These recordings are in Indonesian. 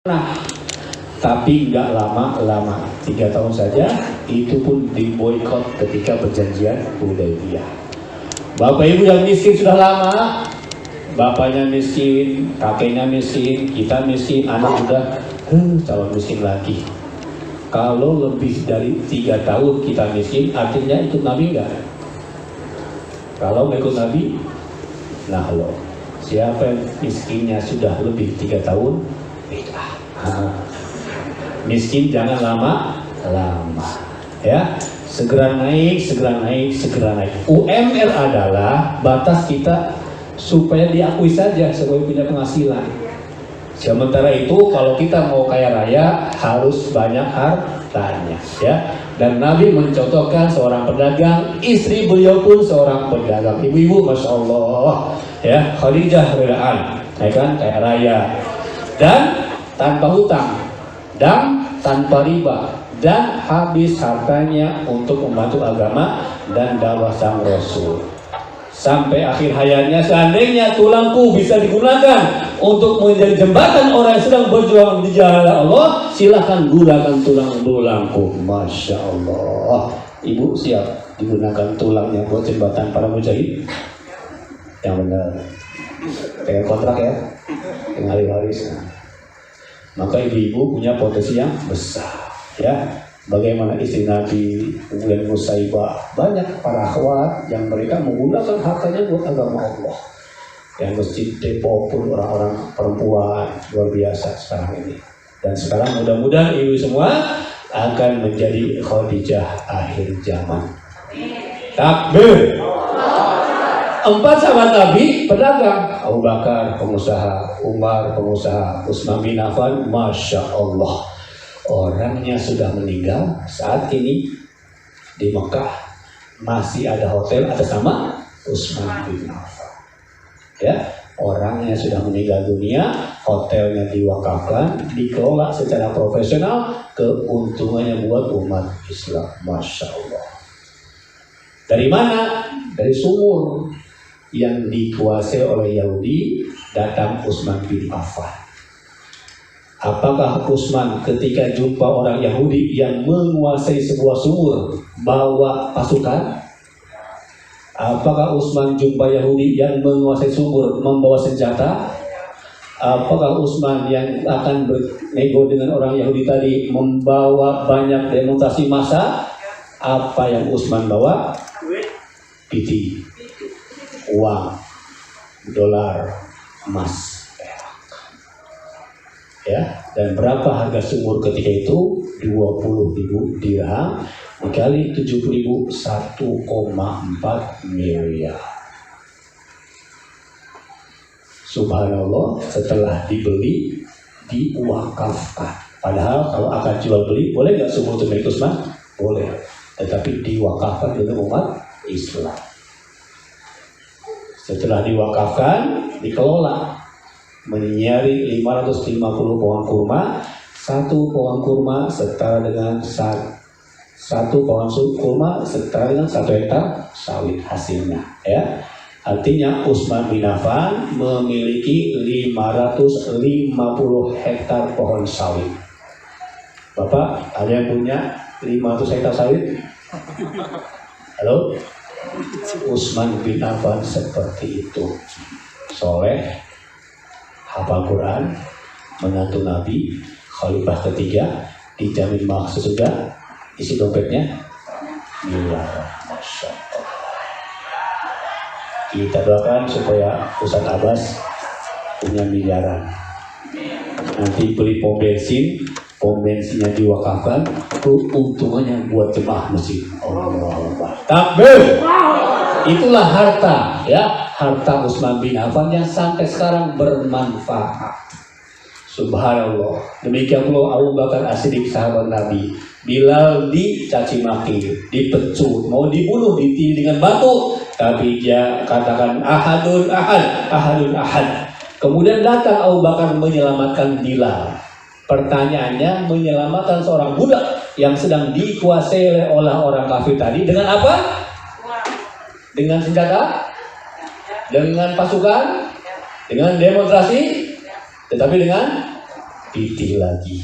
Nah, tapi nggak lama-lama, 3 tahun saja, itu pun diboikot ketika perjanjian Hudaybiyah. Bapak ibu yang miskin sudah lama, bapaknya miskin, kakeknya miskin, kita miskin, anak udah calon miskin lagi. Kalau lebih dari 3 tahun kita miskin, artinya ikut Nabi nggak? Kalau nggak ikut Nabi, nah lo, siapa yang miskinnya sudah lebih 3 tahun, miskin jangan lama-lama, ya. Segera naik. UMR adalah batas kita supaya diakui saja sebagai punya penghasilan. Sementara itu kalau kita mau kaya raya harus banyak hartanya, ya. Dan Nabi mencontohkan seorang pedagang, istri beliau pun seorang pedagang. Ibu-ibu, masya Allah, ya, Khadijah radhiyallahu, ya kan, kaya raya dan tanpa hutang dan tanpa riba, dan habis hartanya untuk membantu agama dan dakwah sang Rasul sampai akhir hayatnya. Seandainya tulangku bisa digunakan untuk menjadi jembatan orang yang sedang berjuang di jalan Allah, silahkan gunakan tulangku. Masya Allah. Ibu siap digunakan tulangnya buat jembatan para mujahid? Yang benar, kayak kontrak ya, dengan waris. Maka ibu-ibu punya potensi yang besar, ya. Bagaimana istri Nabi, kemudian Nusaibah, banyak para akhwat yang mereka menggunakan hartanya buat agama Allah. Yang masjid Depok pun orang-orang perempuan luar biasa sekarang ini. Dan sekarang mudah-mudahan ibu semua akan menjadi Khadijah akhir zaman. Takbir. 4 sahabat Nabi pedagang, Abu Bakar pengusaha, Umar pengusaha, Utsman bin Affan, masya Allah, orangnya sudah meninggal. Saat ini di Mekah masih ada hotel atas nama Utsman bin Affan, ya. Orangnya sudah meninggal dunia, hotelnya diwakafkan, dikelola secara profesional, keuntungannya buat umat Islam, masya Allah. Dari mana? Dari sumur yang dikuasai oleh Yahudi, datang Utsman bin Affan. Apakah Utsman ketika jumpa orang Yahudi yang menguasai sebuah sumur bawa pasukan? Apakah Utsman jumpa Yahudi yang menguasai sumur membawa senjata? Apakah Utsman yang akan bernego dengan orang Yahudi tadi membawa banyak demonstrasi massa? Apa yang Utsman bawa? Piti, uang, dolar, emas, ya. Dan berapa harga sumur ketika itu? 20.000 dirham dikali 70.000, 1,4 miliar. Subhanallah, setelah dibeli diwakafkan. Padahal kalau akan jual beli, boleh nggak sumur itu milik Utsman? Boleh, tetapi diwakafkan untuk umat Islam. Setelah diwakafkan, dikelola, menyiari 550 pohon kurma. 1 pohon kurma setara dengan 1 pohon kurma setara dengan 1 hektar sawit hasilnya, ya. Artinya Utsman bin Affan memiliki 550 hektar pohon sawit. Bapak, ada yang punya 500 hektar sawit? Halo? Utsman bin Affan seperti itu, soleh, hafal Quran, menantu Nabi, khalifah ketiga, dijamin masuk surga, isi dompetnya miliaran, masya Allah. Kita doakan supaya Ustaz Abbas punya miliaran. Nanti beli pom bensinnya diwakafkan, keuntungannya buat jemaah masjid. Allah, takbir. Itulah harta, ya, harta Utsman bin Affan yang sampai sekarang bermanfaat. Subhanallah. Demikian pula Abu Bakar As-Siddiq, sahabat Nabi. Bilal dicaci maki, dipecut, mau dibunuh, dengan batu, tapi dia katakan ahadun ahad. Kemudian datang Abu Bakar menyelamatkan Bilal. Pertanyaannya, menyelamatkan seorang budak yang sedang dikuasai oleh orang kafir tadi dengan apa? Dengan senjata? Dengan pasukan? Dengan demonstrasi? Tetapi dengan titih lagi.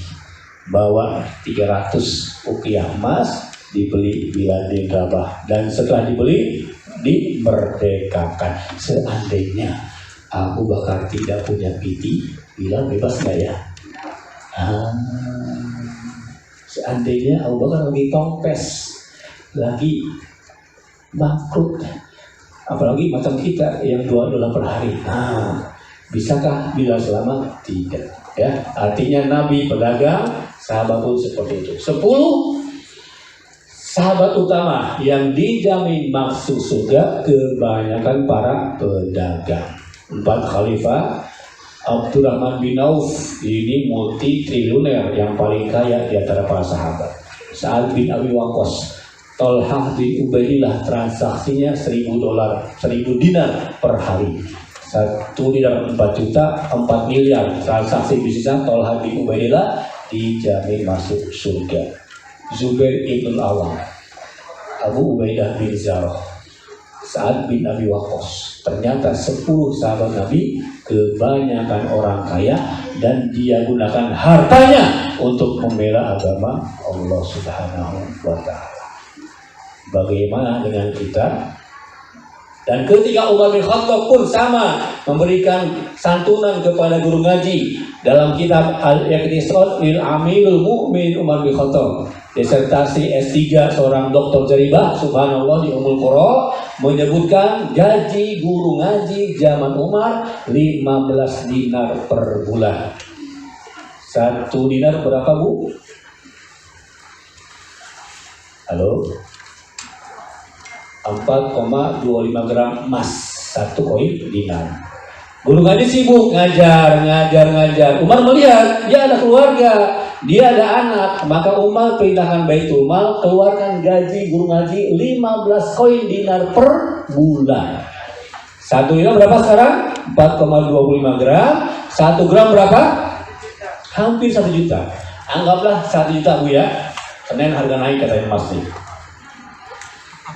Bawa 300 ukiah emas, dibeli Biladin Rabah, dan setelah dibeli dimerdekakan. Seandainya Abu Bakar tidak punya piti, bilang bebas nggak ya? Seandainya Abu Bakar lagi tompes, lagi bangkrut, apalagi macam kita yang $2 per hari, bisakah Bilal selamat? Tidak. Ya, artinya Nabi pedagang, sahabat pun seperti itu. 10 sahabat utama yang dijamin masuk surga, kebanyakan para pedagang. 4 khalifah. Abdurrahman bin Auf ini multi triliuner yang paling kaya di antara para sahabat. Sa'ad bin Abi Waqqas, Tolhah bin Ubaidillah, transaksinya $1.000, 1.000 dinar per hari. 1 dinar 4 juta, 4 miliar transaksi bisnisnya Tolhah bin Ubaidillah, dijamin masuk surga. Zubair ibn Awam, Abu Ubaidah bin Zarah, Sa'ad bin Abi Waqqas. Ternyata 10 sahabat Nabi, kebanyakan orang kaya, dan dia gunakan hartanya untuk membela agama Allah Subhanahu wa Ta'ala. Bagaimana dengan kita? Dan ketika Umar bin Khattab pun sama, memberikan santunan kepada guru ngaji. Dalam kitab Al-Iqtisad lil Amilul Mu'min Umar bin Khattab, disertasi S3 seorang doktor jaribah, subhanallah, di Ummul Qura, menyebutkan gaji guru ngaji zaman Umar 15 dinar per bulan. 1 dinar berapa, Bu? Halo? 4,25 gram emas, 1 koin dinar. Guru ngaji sibuk ngajar. Umar melihat dia ada keluarga, dia ada anak, maka Umar perintahkan Baitul Mal keluarkan gaji guru ngaji 15 koin dinar per bulan. 1 dinar berapa sekarang? 4,25 gram. 1 gram berapa? Hampir 1 juta. Anggaplah 1 juta, Bu ya. Senin harga naik katanya emas nih.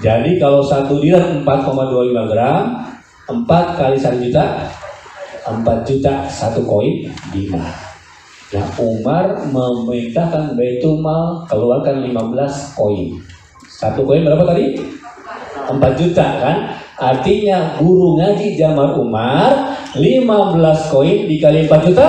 Jadi kalau 1 dinar 4,25 gram, 4 kali 1 juta, 4 juta 1 koin dinar. Nah, Umar memerintahkan Baitul Mal keluarkan 15 koin. 1 koin berapa tadi? 4 juta kan? Artinya guru ngaji zaman Umar 15 koin dikali 4 juta,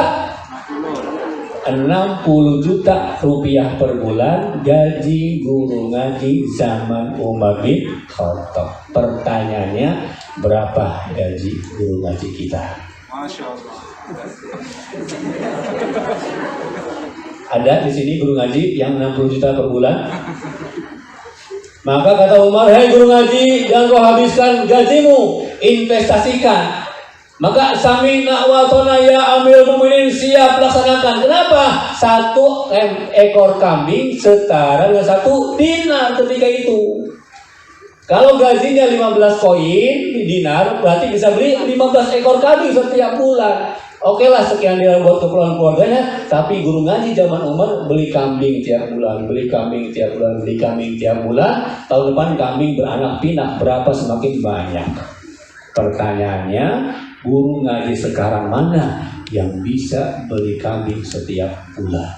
60 juta rupiah per bulan gaji guru ngaji zaman Umar bin Khattab. Pertanyaannya, berapa gaji guru ngaji kita? Masya Allah. Ada di sini guru ngaji yang 60 juta per bulan? Maka kata Umar, "Hei guru ngaji, jangan kau habiskan gajimu, investasikan." Maka samina wa atona ya Amirul Mukminin, siap laksanakan. Kenapa? 1 ekor kambing setara dengan 1 dinar ketika itu. Kalau gajinya 15 koin dinar, berarti bisa beli 15 ekor kambing setiap bulan. Oke lah, sekian dinar buat keperluan keluarganya. Tapi guru ngaji zaman Umar beli kambing tiap bulan, beli kambing tiap bulan, beli kambing tiap bulan. Tahun depan kambing beranak pinak, berapa semakin banyak. Pertanyaannya, guru ngaji sekarang mana yang bisa beli kambing setiap bulan?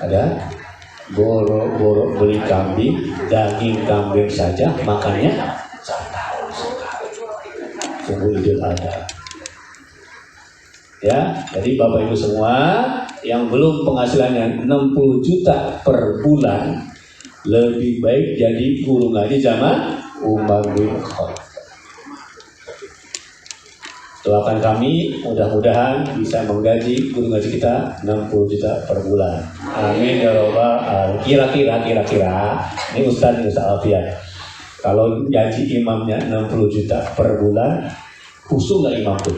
Ada? Boro-boro beli kambing, daging kambing saja makannya setahun sekali. Tunggu Idul Adha. Ya, jadi Bapak Ibu semua yang belum penghasilannya 60 juta per bulan, lebih baik jadi guru ngaji zaman Umar bin Khattab. Doakan kami mudah-mudahan bisa menggaji guru ngaji kita 60 juta per bulan. Amin ya robbal alamin. Kira-kira ini Ustaz Alfian, kalau gaji imamnya 60 juta per bulan, khusus nggak imam tuh?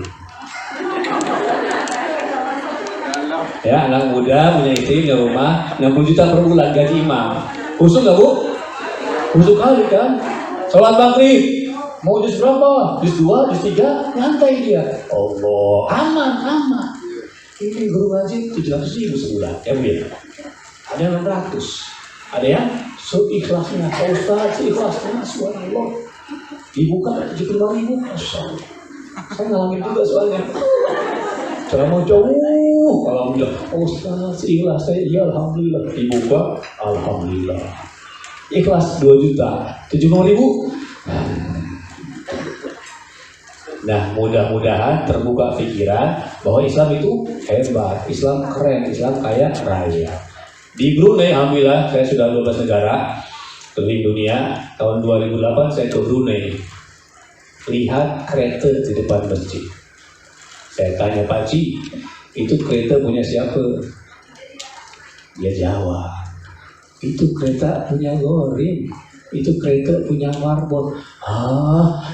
Ya, anak muda punya istri di rumah 60 juta per bulan gaji imam, khusus nggak, Bu? Khusus kali kan? Sholat maghrib mau juz berapa? Juz 2, juz 3, nyantai dia. Allah, aman. Ini guru ngaji 700.000 sebulan, ya Bu ya? Ada yang 600, ada yang seikhlasnya. Pak Ustaz, seikhlasnya, subhanallah. Dibuka 75.000, Masya Allah. Saya ngalamin juga soalnya. ceramah jauh, alhamdulillah. Ustaz, ikhlas saya, iya alhamdulillah. Dibuka, alhamdulillah. Ikhlas 2 juta, 75.000. Nah, mudah-mudahan terbuka pikiran bahwa Islam itu hebat, Islam keren, Islam kaya raya. Di Brunei, alhamdulillah, saya sudah 12 negara keliling dunia. Tahun 2008 saya ke Brunei. Lihat kereta di depan masjid. Saya tanya, Pak Ci, itu kereta punya siapa? Dia jawab, itu kereta punya Gorin. Itu kereta punya Marbot.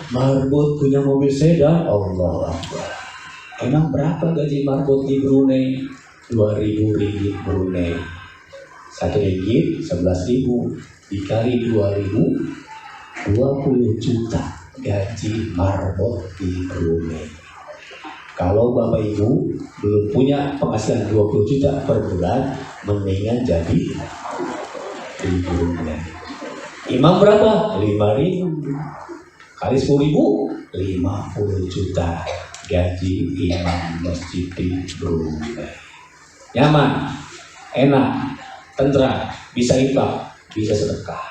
Marbot punya mobil sedan. Allah Akbar. Emang berapa gaji Marbot di Brunei? 2.000 ringgit Brunei. 1 ringgit 11.000 dikali 2.000, 20 juta gaji Marbot di Brunei. Kalau Bapak Ibu belum punya penghasilan 20 juta per bulan, mendingan jadi di Brunei. Imam berapa? 5.000 kali 10.000, 50 juta gaji imam masjid di Brunei. Nyaman, enak, tentram, bisa infak, bisa sedekah.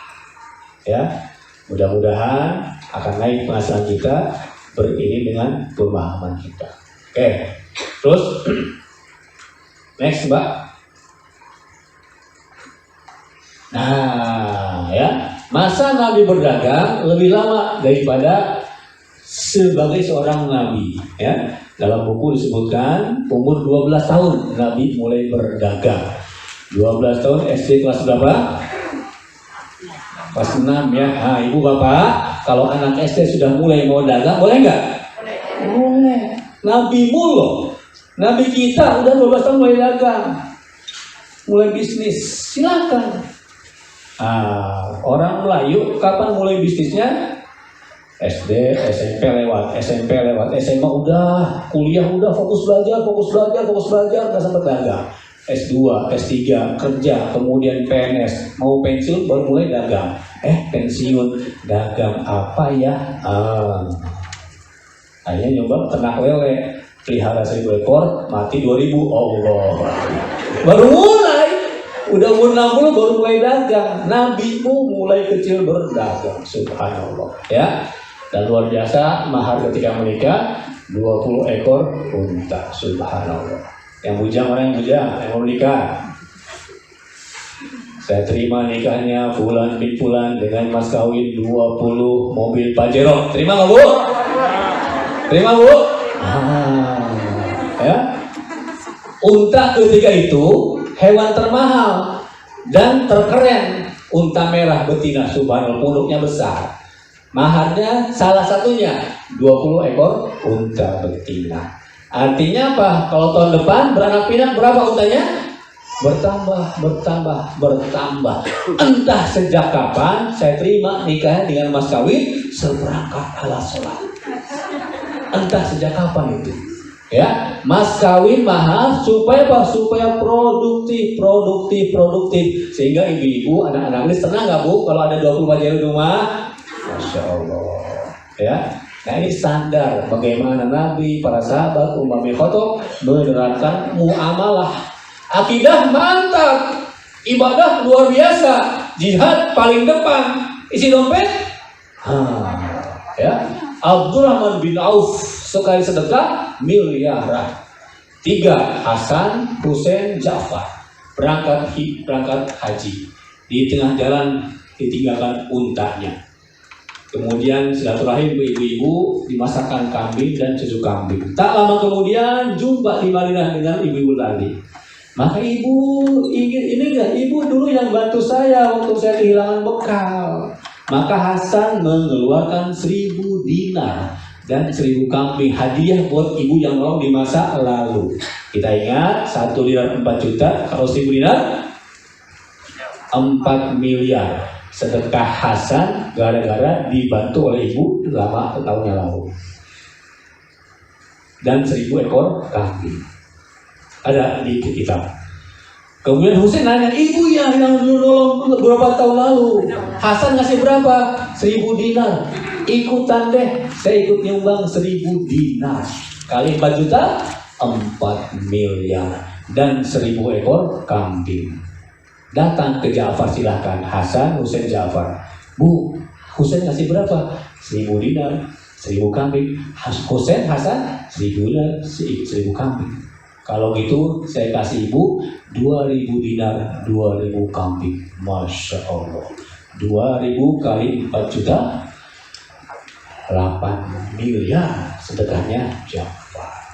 Ya, mudah-mudahan akan naik penghasilan kita beriring dengan pemahaman kita. Oke, terus next Mbak. Nah, ya. Masa Nabi berdagang lebih lama daripada sebagai seorang Nabi. Ya. Dalam buku disebutkan umur 12 tahun Nabi mulai berdagang. 12 tahun SD kelas berapa? Kelas 6 ya. Nah, Ibu Bapak, kalau anak SD sudah mulai mau dagang, boleh nggak? Boleh. Nabi mulu. Nabi kita udah 12 tahun mulai dagang. Mulai bisnis. Silakan. Orang Melayu kapan mulai bisnisnya? SD, SMP lewat, SMA udah, kuliah udah, fokus belajar, nggak sempat dagang. S2, S3, kerja, kemudian PNS, mau pensiun baru mulai dagang. Pensiun, dagang apa ya? Akhirnya nyoba ternak lele, pelihara 1.000 ekor, mati 2.000. Allah, baru mulai. Udah umur 60 baru mulai dagang. Nabimu mulai kecil berdagang. Subhanallah. Ya. Dan luar biasa mahar ketika menikah 20 ekor unta. Subhanallah. Yang bujang mana yang bujang? Yang mau menikah. Saya terima nikahnya bulan bin bulan dengan mas kawin 20 mobil Pajero. Terima nggak Bu? Terima Bu? Ya. Unta ketika itu hewan termahal dan terkeren, unta merah betina, subhanallah, punuknya besar. Maharnya salah satunya 20 ekor unta betina. Artinya apa? Kalau tahun depan beranak pinak berapa untanya? Bertambah. Entah sejak kapan saya terima nikah dengan mas kawin seperangkat alat sholat. Entah sejak kapan itu. Ya, mas kawin mahal supaya apa? Supaya produktif. Sehingga ibu-ibu, anak-anak ini senang nggak Bu kalau ada 20 Pajero di rumah? Masya Allah. Ya, nah ini standar bagaimana Nabi, para sahabat, Umar bin Khattab menerapkan muamalah. Akidah mantap, ibadah luar biasa, jihad paling depan, isi dompet. Ya, Abdurrahman bin Auf sekali sedekah miliaran. 3 Hasan, Husain, Ja'far berangkat haji. Di tengah jalan ditinggalkan untanya. Kemudian silaturahim ibu-ibu dimasakkan kambing dan susu kambing. Tak lama kemudian jumpa di Madinah dengan ibu-ibu tadi. Maka ibu ingin ini enggak? Ibu dulu yang bantu saya waktu saya kehilangan bekal. Maka Hasan mengeluarkan 1.000 dinar dan 1.000 kambing hadiah buat ibu yang nolong di masa lalu. Kita ingat 1 dinar 4 juta, kalau 1.000 dinar 4 miliar. Sedekah Hasan gara-gara dibantu oleh ibu lama tahunnya lalu. Dan 1.000 ekor kambing. Ada di kitab. Kemudian Husain nanya, ibu yang dulu nolong beberapa tahun lalu, Hasan ngasih berapa? 1.000 dinar. Ikutan deh, saya ikut nyumbang 1.000 dinar. Kali 4 juta, 4 miliar dan 1.000 ekor kambing. Datang ke Ja'far, silahkan, Hasan, Husain, Ja'far. Bu, Husain kasih berapa? 1.000 dinar, 1.000 kambing. Husain, Hasan, 1.000 dinar, 1.000 kambing. Kalau gitu saya kasih ibu 2.000 dinar, 2.000 kambing. Masya Allah. 2.000 kali 4 juta, 8 miliar sedekahnya Ja'far.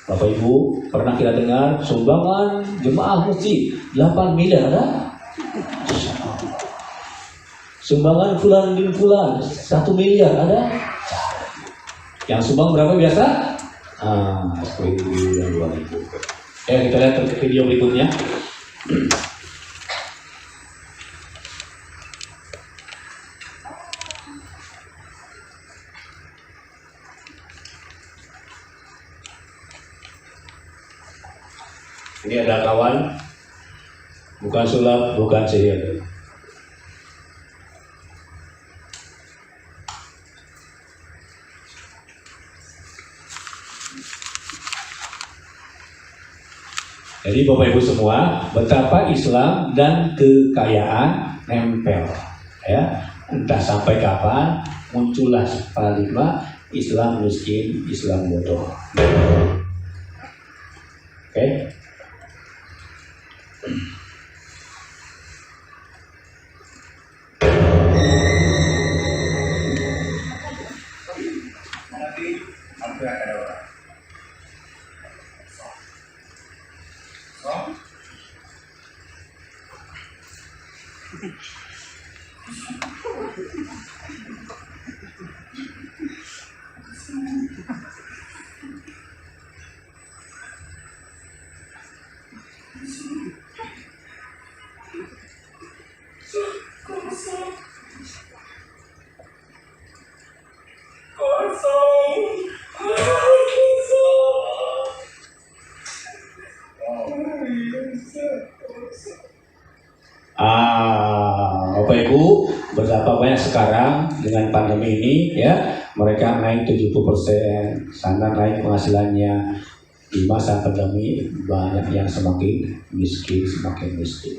Bapak Ibu, pernah kita dengar sumbangan jemaah masjid 8 miliar ada? Sumbangan fulan bin fulan 1 miliar ada? Yang sumbang berapa biasa? 10.000 dan 2.000. Kita lihat video berikutnya. Ini ada kawan, bukan sulap, bukan sihir. Jadi Bapak Ibu semua, betapa Islam dan kekayaan nempel, ya. Entah sampai kapan muncullah paradigma Islam miskin, Islam bodoh. Oke. Bapak Ibu, betapa banyak sekarang dengan pandemi ini, ya, mereka naik 70%, sana naik penghasilannya. Di masa pandemi banyak yang semakin miskin.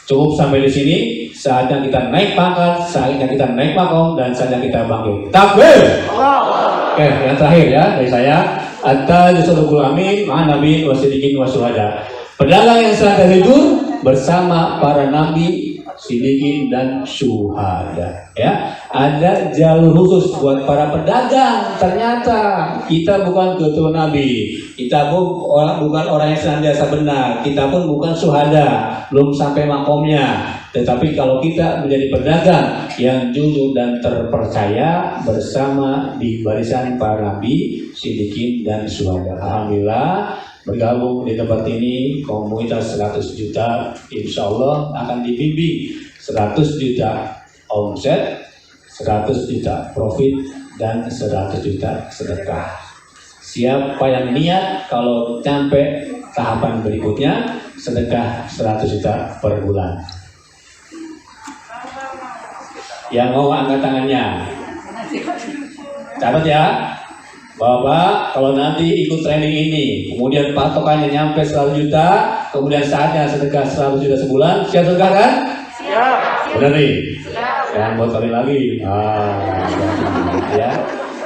Cukup sampai di sini. Saatnya kita naik pangkat, saatnya kita naik makom, dan saatnya kita bangkit. Takbir! Oke, yang terakhir ya dari saya. At-tajassul amin, ma'an nabi wasidikin wasuhada. Pedagang yang sedang tertidur bersama para nabi, sidikin dan syuhada, ya. Ada jalur khusus buat para pedagang. Ternyata kita bukan keturunan nabi, kita bukan orang yang senantiasa benar, kita pun bukan syuhada, belum sampai makomnya. Tetapi kalau kita menjadi pedagang yang jujur dan terpercaya bersama di barisan para nabi, sidikin dan syuhada. Alhamdulillah, bergabung di tempat ini komunitas 100 juta, insya Allah akan dibimbing 100 juta omset, 100 juta profit, dan 100 juta sedekah. Siapa yang niat kalau sampai tahapan berikutnya sedekah 100 juta per bulan? Yang mau angkat tangannya. Catat ya. Bapak, kalau nanti ikut training ini, kemudian patokannya nyampe 100 juta, kemudian saatnya sedekah 100 juta sebulan, siap sedekah kan? Siap. Benar nih? Siap. Jangan buat kali lagi. Ya.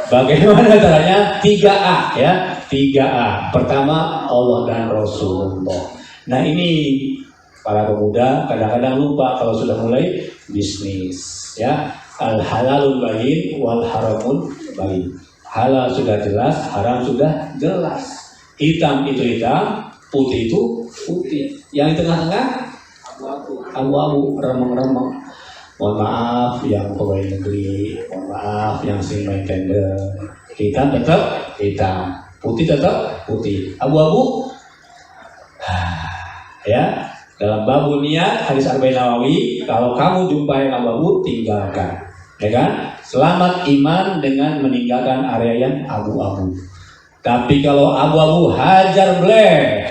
Bagaimana caranya? 3A ya. 3A. Pertama, Allah dan Rasulullah. Nah ini para pemuda kadang-kadang lupa kalau sudah mulai bisnis, ya. Al halalul bayyin wal haramun bayyin. Halal sudah jelas, haram sudah jelas. Hitam itu hitam, putih itu putih. Yang di tengah-tengah abu-abu, remeng-remeng. Mohon maaf yang pegawai negeri, mohon maaf yang sering main tender. Hitam tetap hitam, putih tetap putih. Abu-abu, ya. Dalam babu niat hadis Arba'in Nawawi, kalau kamu jumpai abu-abu tinggalkan, ya kan? Selamat iman dengan meninggalkan area yang abu-abu. Tapi kalau abu-abu hajar bleh,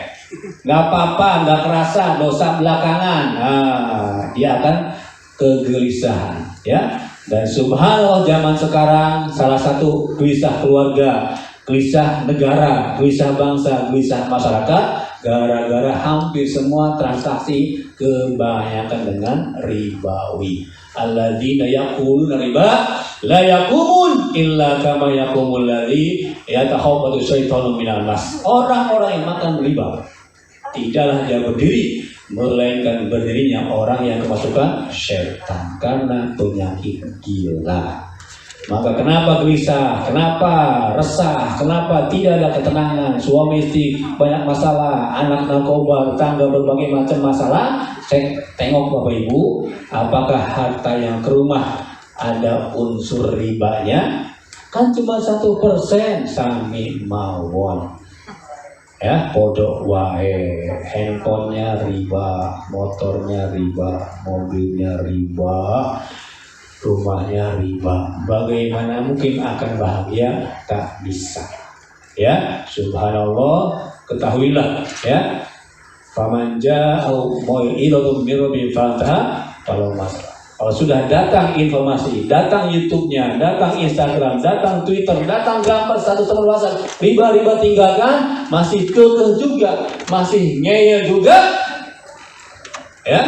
nggak apa-apa, nggak kerasa, dosa belakangan. Nah, dia akan kegelisahan, ya. Dan subhanallah zaman sekarang salah satu gelisah keluarga gelisah negara, gelisah bangsa, gelisah masyarakat, gara-gara hampir semua transaksi kebanyakan dengan ribawi. Alladzina yaquluna riba la yaqumun illa kama yaqumul ladzi yatakhabbatu syaitanu minal mas. Orang-orang yang makan riba tidaklah dia berdiri, melainkan berdirinya orang yang kemasukan syaitan karena penyakit gila. Maka kenapa gelisah, kenapa resah, kenapa tidak ada ketenangan, suami istri banyak masalah, anak narkoba, tetangga berbagai macam masalah. Tengok Bapak Ibu, apakah harta yang ke rumah ada unsur ribanya? Kan cuma 1%, sami mawon. Ya, bodoh wae, handphonenya riba, motornya riba, mobilnya riba, rumahnya riba. Bagaimana mungkin akan bahagia? Tak bisa. Ya, subhanallah, ketahuilah ya. Faman ja'u mau'izatun min rabbih fantaha kalau masalah. Kalau sudah datang informasi, datang YouTube-nya, datang Instagram, datang Twitter, datang gambar satu sama WhatsApp, riba tinggalkan, masih kekeh juga, masih ngeyel juga, ya,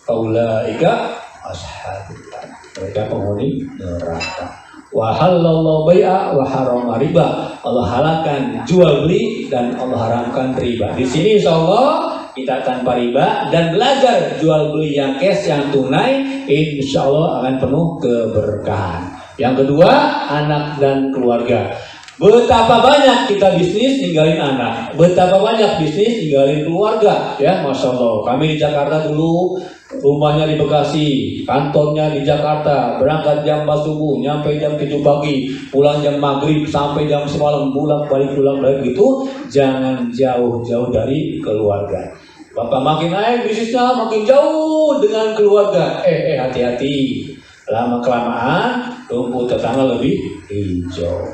faulaika ashabul nar, mereka penghuni neraka. Wa halallahu bai'a wa harama riba. Allah halalkan jual beli dan Allah haramkan riba. Di sini insyaallah kita tanpa riba dan belajar jual beli yang cash, yang tunai, insya Allah akan penuh keberkahan. Yang kedua, anak dan keluarga. Betapa banyak kita bisnis ninggalin anak, betapa banyak bisnis ninggalin keluarga, ya, masya Allah. Kami di Jakarta dulu, rumahnya di Bekasi, kantornya di Jakarta, berangkat jam 4 subuh, nyampe jam 7 pagi, pulang jam maghrib sampai jam semalam, pulang balik gitu. Jangan jauh-jauh dari keluarga. Bapak makin naik bisnisnya, makin jauh dengan keluarga. Hati-hati, lama kelamaan rumput tetangga lebih hijau.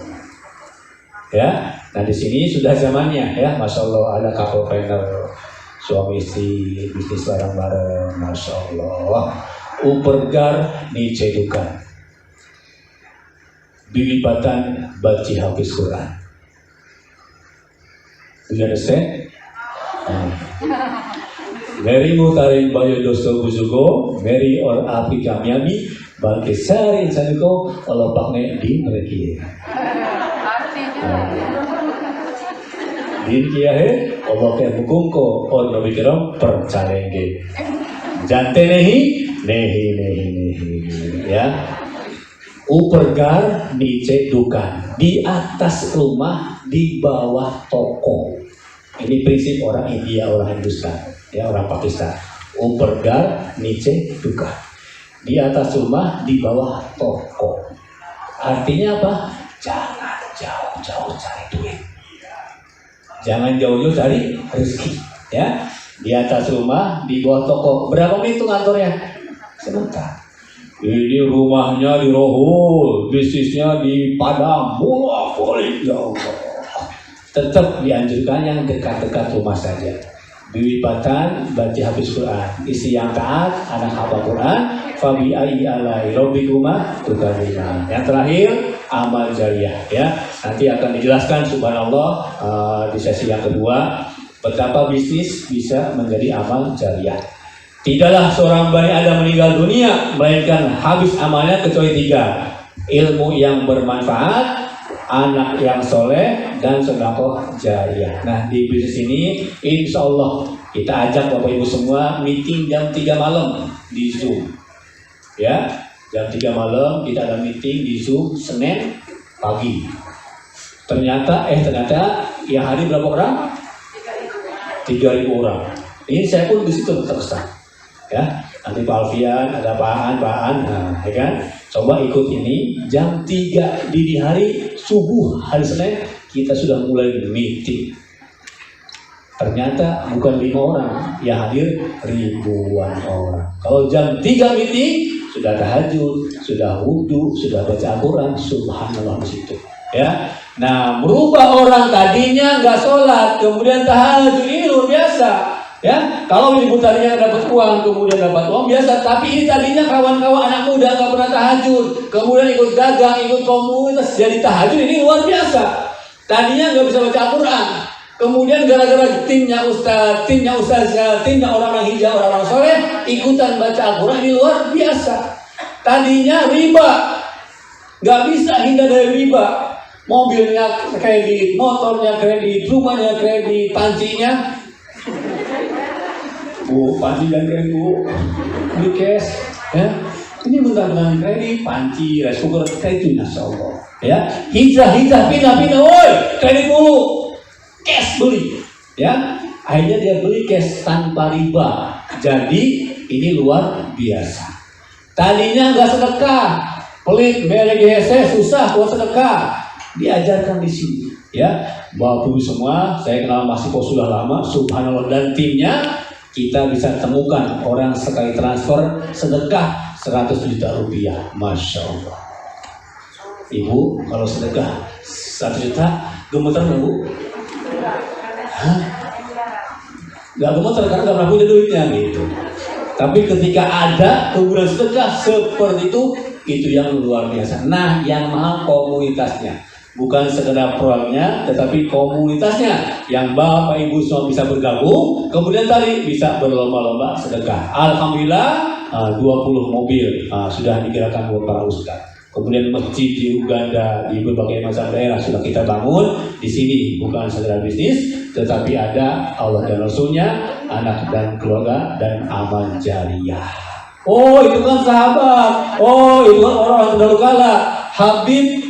Ya, nah di sini sudah zamannya, ya, masya Allah, ada couple-planner, suami istri bisnis bareng-bareng, masya Allah. Upergar dicedukan, bibibatan baci habis Quran. Sudah selesai? Mary mutarin bayo dosto buzugo, Mary or api kamiami, bangke sari insanuko, Allah pakne di mereka. Din kiahe Allah ke hukum ko or nabi kiram percalenge. Jante nehi ya. Upergar nice dukan, di atas rumah, di bawah toko. Ini prinsip orang India, orang Hindustan, ya, orang Pakistan. Upergar nice dukan, di atas rumah, di bawah toko. Artinya apa? Jangan jauh-jauh cari duit, jangan jauh-jauh cari rezeki, ya. Di atas rumah, di bawah toko. Berapa menit tuh kantornya? Sebentar. Ini rumahnya di Rohul, bisnisnya di Padang, bolak-balik, ya Allah. Tetap dianjurkan yang dekat-dekat rumah saja. Bibibatan baca habis Quran, istri yang taat, anak hafal Quran, fabi ayyi alai rabbikuma tukadziban. Yang terakhir, amal jariah, ya. Nanti akan dijelaskan subhanallah di sesi yang kedua betapa bisnis bisa menjadi amal jariah. Tidaklah seorang Bani Adam meninggal dunia melainkan habis amalnya kecuali 3: ilmu yang bermanfaat, anak yang soleh, dan sedekah jariah. Nah, di bisnis ini insya Allah kita ajak Bapak Ibu semua meeting jam 3 malam di Zoom, ya. Jam 3 malam kita ada meeting di Zoom Senin pagi. Ternyata yang hadir berapa orang? 3.000 orang. Ini saya pun di situ terkesan, ya. Nanti Pak Alfian, ada Pak An, nah, ya kan? Coba ikut ini jam 3 dini hari subuh hari Senin kita sudah mulai meeting. Ternyata bukan 5 orang yang hadir, ribuan orang. Kalau jam 3 meeting sudah tahajud, sudah wudhu, sudah baca Al-Quran, subhanallah di situ, ya. Nah, merubah orang tadinya nggak sholat, kemudian tahajud, ini luar biasa, ya. Kalau ibu tadinya dapat uang, kemudian dapat uang biasa, tapi ini tadinya kawan-kawan anak muda nggak pernah tahajud, kemudian ikut dagang, ikut komunitas, jadi tahajud, ini luar biasa. Tadinya nggak bisa baca Al-Quran. Kemudian gara-gara timnya ustazah, timnya orang-orang hijau, orang-orang soleh ikutan baca Al-Quran, ini luar biasa. Tadinya riba, nggak bisa hindar dari riba. Mobilnya kredit, motornya kredit, rumahnya kredit, pancinya. Bu, panci dan kredit, bu, beli cash, ya. Ini benar-benar kredit, panci, rice cooker, kredit, masya Allah. Ya, hijrah, pindah, woi, kredit mulu, cash beli, ya. Akhirnya dia beli cash tanpa riba. Jadi ini luar biasa. Tadinya nggak sedekah, pelit, merek GSE, susah buat sedekah. Diajarkan di sini, ya. Bapak Ibu semua, saya kenal Mas Iko sudah lama, subhanallah, dan timnya kita bisa temukan orang sekali transfer sedekah 100 juta rupiah, masya Allah. Ibu kalau sedekah 1 juta gemeter nggak, Bu? Hah? Nggak gemeter karena nggak pernah punya duitnya gitu. Tapi ketika ada kemudian sedekah seperti itu yang luar biasa. Nah, yang mahal komunitasnya. Bukan sekedar proyeknya, tetapi komunitasnya yang Bapak Ibu semua bisa bergabung, kemudian tadi bisa berlomba-lomba sedekah. Alhamdulillah 20 mobil sudah digerakkan buat para ustaz. Kemudian masjid di Uganda, di berbagai macam daerah sudah kita bangun. Di sini bukan sekedar bisnis, tetapi ada Allah dan Rasulnya, anak dan keluarga, dan amal jariah. Oh, itu kan sahabat. Oh, itu kan orang terdahulu kala. Habib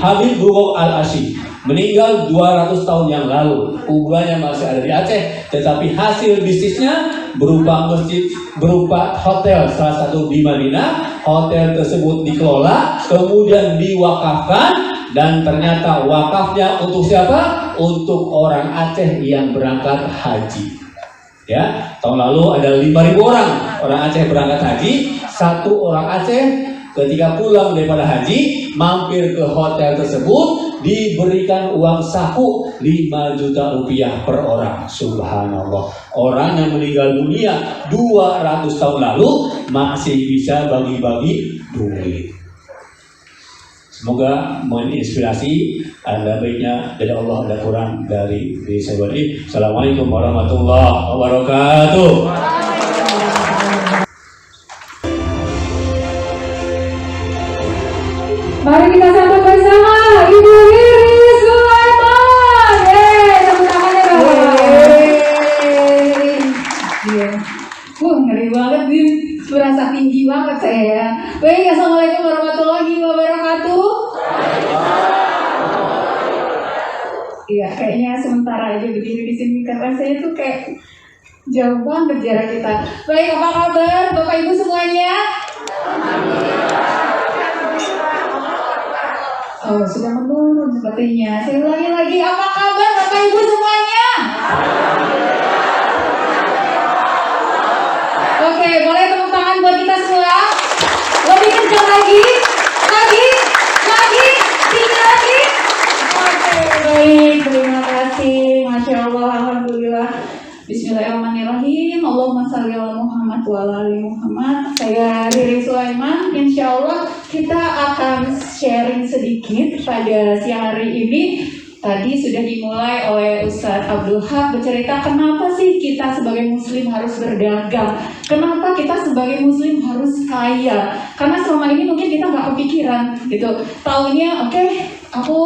Habib Buruk Al-Ashi meninggal 200 tahun yang lalu. Kuburannya masih ada di Aceh, tetapi hasil bisnisnya berupa masjid, berupa hotel, salah satu di Madinah. Hotel tersebut dikelola, kemudian diwakafkan, dan ternyata wakafnya untuk siapa? Untuk orang Aceh yang berangkat haji. Ya, tahun lalu ada 5.000 orang Aceh berangkat haji. Satu orang Aceh ketika pulang daripada haji, mampir ke hotel tersebut, diberikan uang saku 5 juta rupiah per orang. Subhanallah. Orang yang meninggal dunia 200 tahun lalu masih bisa bagi-bagi duit. Semoga menginspirasi. Ada baiknya dari Allah, ada kurang dari saya. Assalamualaikum warahmatullahi wabarakatuh. Mari kita sambut bersama Ibu Riri Sulaiman. Tepuk tangannya dong. Iya. Ngeri banget nih, berasa tinggi banget saya. Baik, assalamualaikum warahmatullahi wabarakatuh. Iya, kayaknya sementara aja berdiri di sini karena saya tuh kayak jauh banget jarak kita. Baik, apa kabar Bapak Ibu semuanya? Oh, sudah menurun sepertinya. Saya ulangi lagi, apa kabar Bapak Ibu semuanya? Oke, boleh tepuk tangan buat kita semua. Lebih kencang lagi, tinggi lagi. Oke, baik, terima kasih. Masya Allah, alhamdulillah. Bismillahirrahmanirrahim. Allahumma shalli ala Muhammad wa ala ali Muhammad. Saya Riri Sulaiman. Insya Allah kita akan sharing sedikit pada siang hari ini. Tadi sudah dimulai oleh Ustadz Abdul Haq bercerita kenapa sih kita sebagai muslim harus berdagang. Kenapa kita sebagai muslim harus kaya. Karena selama ini mungkin kita nggak kepikiran gitu. Taunya oke, aku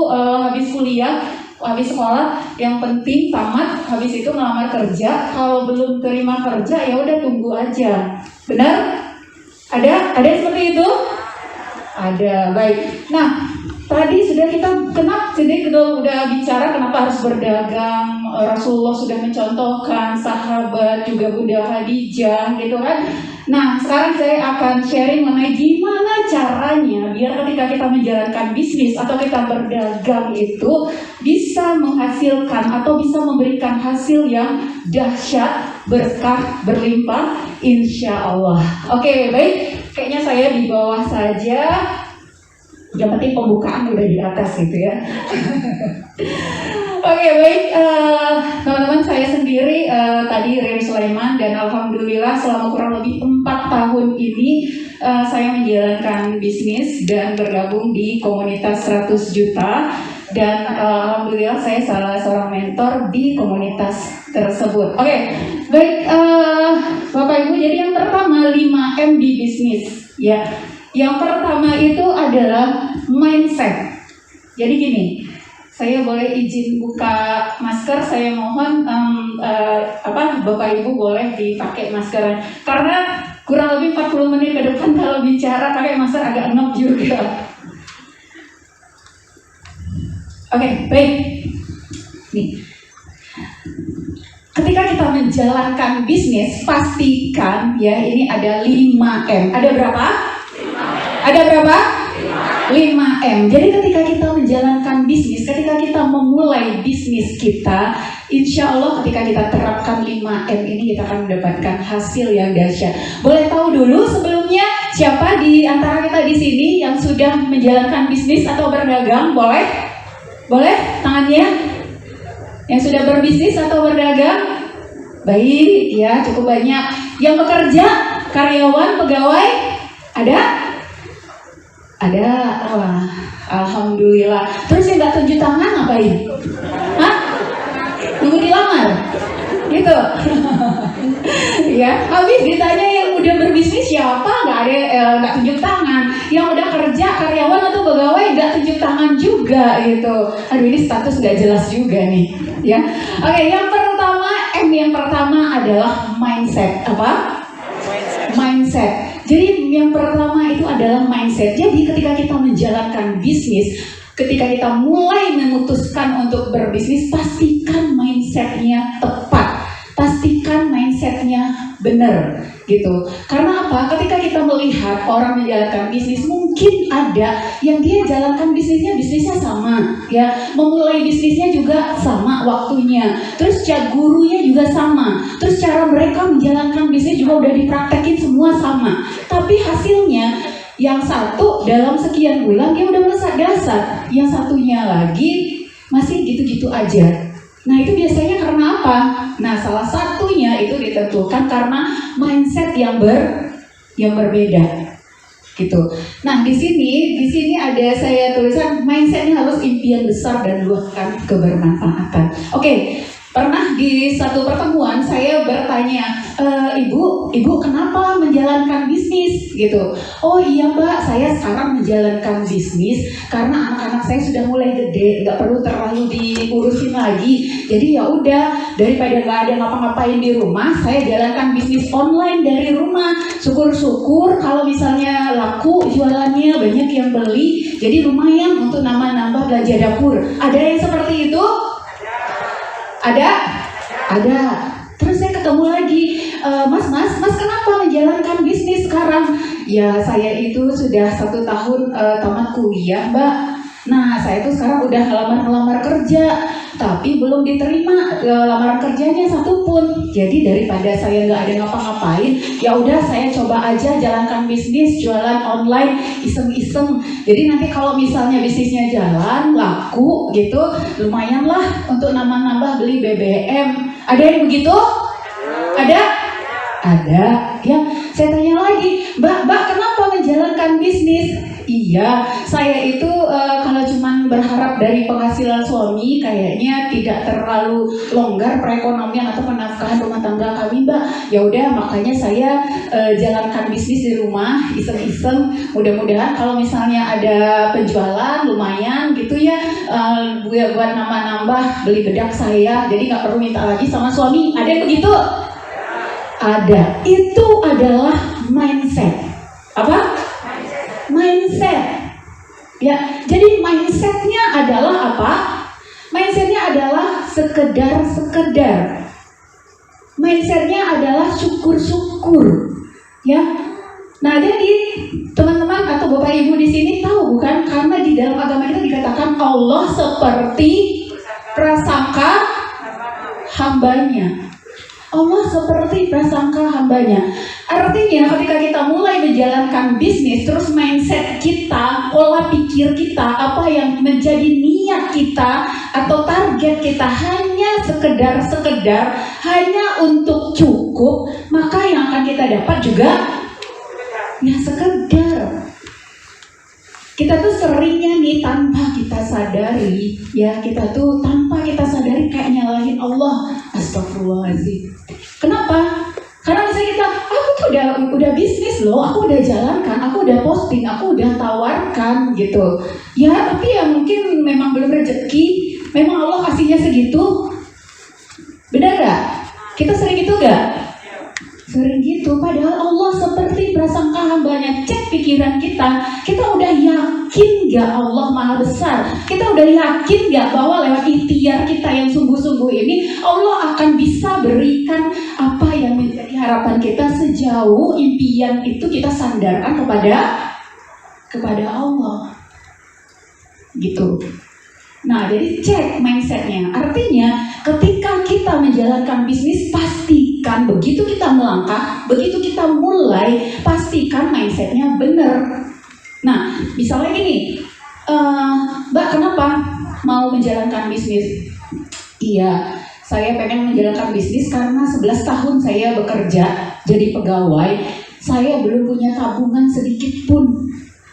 habis kuliah, habis sekolah, yang penting tamat, habis itu ngelamar kerja. Kalau belum terima kerja ya udah tunggu aja. Benar? Ada seperti itu? Ada. Baik. Nah, tadi sudah kita udah bicara kenapa harus berdagang. Rasulullah sudah mencontohkan, sahabat juga Bunda Khadijah gitu kan. Nah, sekarang saya akan sharing mengenai gimana caranya biar ketika kita menjalankan bisnis atau kita berdagang itu bisa menghasilkan atau bisa memberikan hasil yang dahsyat, berkah, berlimpah, insya Allah. Oke, baik. Kayaknya saya di bawah saja. Yang penting pembukaan udah di atas gitu ya. Oke, baik, teman-teman, saya sendiri tadi Riri Sulaiman, dan alhamdulillah selama kurang lebih 4 tahun ini saya menjalankan bisnis dan bergabung di komunitas 100 juta. dan alhamdulillah saya salah seorang mentor di komunitas tersebut. Oke, baik Bapak Ibu, jadi yang pertama 5M di bisnis ya. Yang pertama itu adalah mindset. Jadi gini, saya boleh izin buka masker, saya mohon Bapak Ibu boleh dipakai masker karena kurang lebih 40 menit ke depan kalau bicara pakai masker agak enak juga. Oke, baik. Nih. Ketika kita menjalankan bisnis, pastikan ya ini ada 5M. Ada berapa? 5M. Ada berapa? 5M. Jadi ketika kita menjalankan bisnis, ketika kita memulai bisnis kita, insya Allah ketika kita terapkan 5M ini kita akan mendapatkan hasil yang dahsyat. Boleh tahu dulu sebelumnya siapa di antara kita di sini yang sudah menjalankan bisnis atau berdagang? Boleh? Boleh tangannya? Yang sudah berbisnis atau berdagang? Baik, ya cukup banyak. Yang bekerja, karyawan, pegawai, ada? Ada. Wah, alhamdulillah. Terus yang nggak tunjuk tangan ngapain? Hah? Nunggu dilamar? Gitu. Ya, habis ditanya yang udah berbisnis siapa? Nggak tunjuk tangan. Yang udah kerja, karyawan atau pegawai nggak tunjuk tangan juga gitu. Aduh, ini status nggak jelas juga nih. Ya, oke. Yang pertama adalah mindset. Apa? Mindset. Jadi yang pertama itu adalah mindset. Jadi ketika kita menjalankan bisnis, ketika kita mulai memutuskan untuk berbisnis, pastikan mindsetnya tepat, pastikan mindsetnya benar, gitu. Karena apa? Ketika kita melihat orang menjalankan bisnis, mungkin ada yang dia jalankan bisnisnya sama, ya, memulai bisnisnya juga sama waktunya, terus gurunya juga sama, terus cara mereka menjalankan bisnis juga udah dipraktekin semua sama, tapi hasilnya yang satu dalam sekian bulan dia udah melesat dasar, yang satunya lagi masih gitu-gitu aja. Nah itu biasanya karena apa? Nah salah satunya itu ditentukan karena mindset yang berbeda, gitu. Nah di sini ada saya tulisan mindsetnya harus impian besar dan luaskan kebermanfaatan. Oke. Pernah di satu pertemuan saya bertanya, ibu kenapa menjalankan bisnis gitu? Oh iya Mbak, saya sekarang menjalankan bisnis karena anak-anak saya sudah mulai gede, nggak perlu terlalu diurusin lagi. Jadi ya udah, daripada nggak ada ngapa-ngapain di rumah, saya jalankan bisnis online dari rumah. Syukur-syukur kalau misalnya laku jualannya, banyak yang beli, jadi lumayan untuk nambah belanja dapur. Ada yang seperti itu? Ada. Terus saya ketemu lagi, Mas kenapa menjalankan bisnis sekarang? Ya saya itu sudah 1 tahun tamat kuliah Mbak. Nah saya itu sekarang udah ngelamar kerja, tapi belum diterima lamaran kerjanya satupun. Jadi daripada saya nggak ada ngapa-ngapain, ya udah saya coba aja jalankan bisnis jualan online iseng-iseng. Jadi nanti kalau misalnya bisnisnya jalan laku gitu, lumayan lah untuk nambah beli BBM. Ada yang begitu? Ada. Ya, saya tanya lagi, Mbak kenapa menjalankan bisnis? Iya, saya itu kalau cuma berharap dari penghasilan suami kayaknya tidak terlalu longgar perekonomian atau penafkahan rumah tangga kami Mbak. Ya udah makanya saya jalankan bisnis di rumah iseng-iseng. Mudah-mudahan kalau misalnya ada penjualan lumayan gitu ya, buat nambah beli bedak saya. Jadi nggak perlu minta lagi sama suami. Ada yang begitu? Ada. Itu adalah mindset. Apa? Mindset. Ya, jadi mindsetnya adalah apa? Mindsetnya adalah sekedar. Mindsetnya adalah syukur-syukur. Ya. Nah, jadi teman-teman atau Bapak Ibu di sini tahu bukan? Karena di dalam agama kita dikatakan Allah seperti prasangka hambanya. Allah seperti prasangka hambanya. Artinya ketika kita mulai menjalankan bisnis, terus mindset kita, pola pikir kita, apa yang menjadi niat kita atau target kita hanya sekedar, hanya untuk cukup, maka yang akan kita dapat juga ya sekedar. kita tuh seringnya nih tanpa kita sadari, ya kita tuh tanpa kita sadari kayak nyalahin Allah. Astagfirullahaladzim. Kenapa? Karena misalnya kita, aku tuh udah bisnis loh, aku udah jalankan, aku udah posting, aku udah tawarkan gitu. Ya tapi ya mungkin memang belum rezeki, memang Allah kasihnya segitu. Benar gak? Kita sering gitu gak? Sering gitu, padahal Allah seperti prasangka hambanya. Cek pikiran kita udah yakin gak Allah maha besar? Kita udah yakin gak bahwa lewat ikhtiar kita yang sungguh-sungguh ini Allah akan bisa berikan apa yang menjadi harapan kita sejauh impian itu kita sandarkan kepada Allah gitu. Nah, jadi cek mindsetnya. Artinya ketika kita menjalankan bisnis, pastikan begitu kita melangkah, begitu kita mulai, pastikan mindsetnya benar. Nah, misalnya gini, Mbak kenapa mau menjalankan bisnis? Iya, saya pengen menjalankan bisnis karena 11 tahun saya bekerja jadi pegawai, saya belum punya tabungan sedikit pun.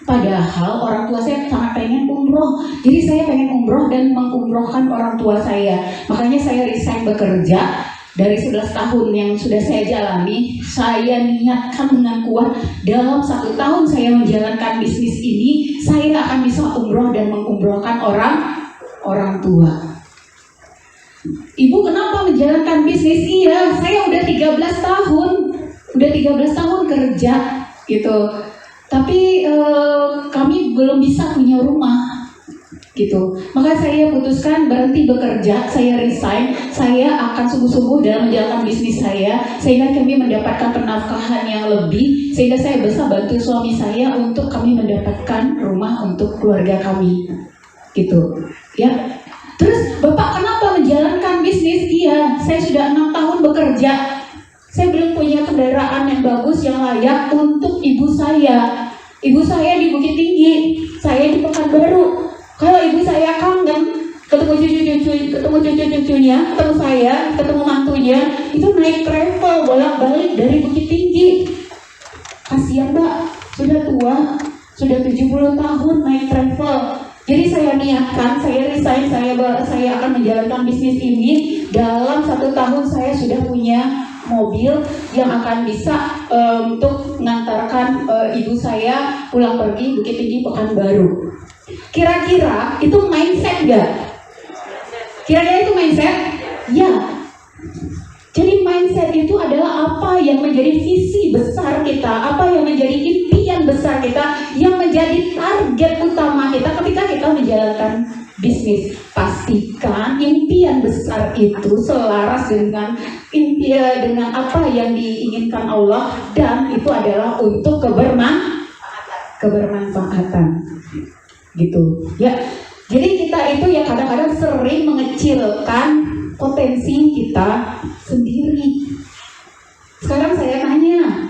Padahal orang tua saya sangat pengen umroh, jadi saya pengen umroh dan mengumrohkan orang tua saya. Makanya saya resign bekerja dari 11 tahun yang sudah saya jalani. Saya niatkan dengan kuat dalam 1 tahun saya menjalankan bisnis ini, saya akan bisa umroh dan mengumrohkan orang tua. Ibu kenapa menjalankan bisnis? Iya, saya udah 13 tahun kerja gitu. Tapi kami belum bisa punya rumah gitu. Maka saya putuskan berhenti bekerja, saya resign, saya akan sungguh-sungguh dalam menjalankan bisnis saya sehingga kami mendapatkan penafkahan yang lebih, sehingga saya bisa bantu suami saya untuk kami mendapatkan rumah untuk keluarga kami gitu ya. Terus Bapak kenapa menjalankan bisnis? Iya, saya sudah 6 tahun bekerja, saya belum punya kendaraan yang bagus yang layak untuk ibu saya. Ibu saya di Bukit Tinggi, saya di Pekanbaru. Kalau ibu saya kangen ketemu cucu-cucunya, ketemu saya, ketemu mantunya, itu naik travel bolak-balik dari Bukit Tinggi. Kasihan Mbak, sudah tua, sudah 70 tahun naik travel. Jadi saya niatkan, saya resign, saya akan menjalankan bisnis ini. Dalam 1 tahun saya sudah punya mobil yang akan bisa untuk mengantarkan ibu saya pulang pergi Bukit Tinggi Pekanbaru. Kira-kira itu mindset gak? Kira-kira itu mindset? Ya. Jadi mindset itu adalah apa yang menjadi visi besar kita, apa yang menjadi impian besar kita, yang menjadi target utama kita ketika kita menjalankan bisnis. Pastikan impian besar itu selaras dengan dengan apa yang diinginkan Allah, dan itu adalah untuk kebermanfaatan gitu ya. Jadi kita itu ya kadang-kadang sering mengecilkan potensi kita sendiri. Sekarang saya tanya,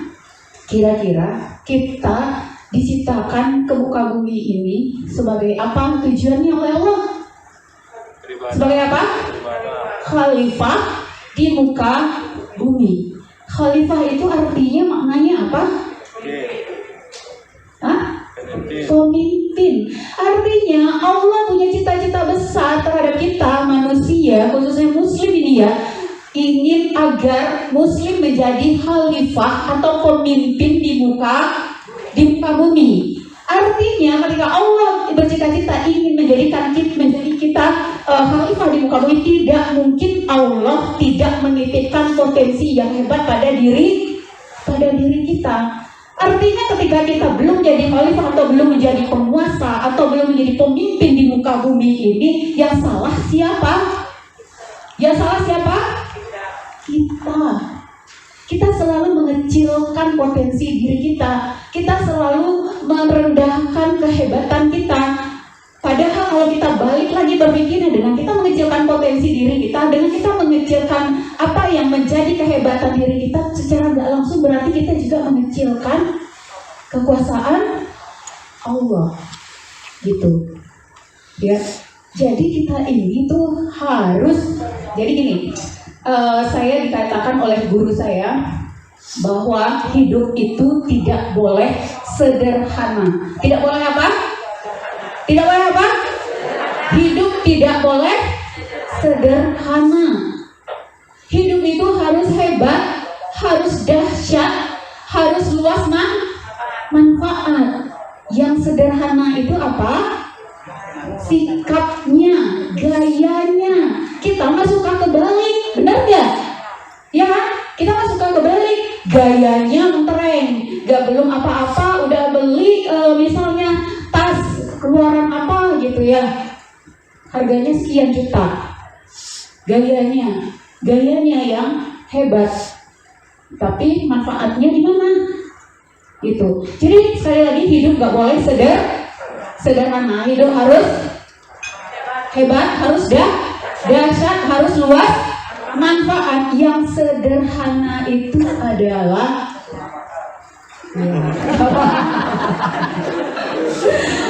kira-kira kita diciptakan ke muka bumi ini sebagai apa tujuannya oleh Allah? Sebagai apa? Khalifah di muka bumi. Khalifah itu artinya maknanya apa? Hah? Pemimpin. Artinya Allah punya cita-cita besar terhadap kita manusia, khususnya muslim ini ya, ingin agar muslim menjadi khalifah atau pemimpin di muka bumi. Artinya ketika Allah bercita-cita ingin menjadi kita khalifah di muka bumi, tidak mungkin Allah tidak menitipkan potensi yang hebat pada diri kita. Artinya ketika kita belum jadi khalifah atau belum menjadi penguasa atau belum menjadi pemimpin di muka bumi ini, yang salah siapa? Yang salah siapa? Kita selalu mengecilkan potensi diri kita. Kita selalu merendahkan kehebatan kita. Padahal kalau kita balik lagi berpikirnya, dengan kita mengecilkan potensi diri kita, dengan kita mengecilkan apa yang menjadi kehebatan diri kita, secara nggak langsung berarti kita juga mengecilkan kekuasaan Allah, gitu. Ya, jadi kita ini tuh harus, jadi gini, saya dikatakan oleh guru saya bahwa hidup itu tidak boleh sederhana. Tidak boleh apa? Tidak boleh apa? Hidup tidak boleh sederhana. Hidup itu harus hebat, harus dahsyat, harus luas manfaat. Yang sederhana itu apa? Sikapnya, gayanya. Kita mah suka kebalik, benar gak? Ya kan? Kita mah suka kebalik. Gayanya ngetren, gak belum apa-apa udah beli misalnya tas keluaran apa gitu ya, harganya sekian juta. Gayanya yang hebat, tapi manfaatnya di mana? Gitu. Jadi sekali lagi hidup gak boleh sederhana. Hidup harus hebat, harus dahsyat, harus luas manfaat. Yang sederhana itu adalah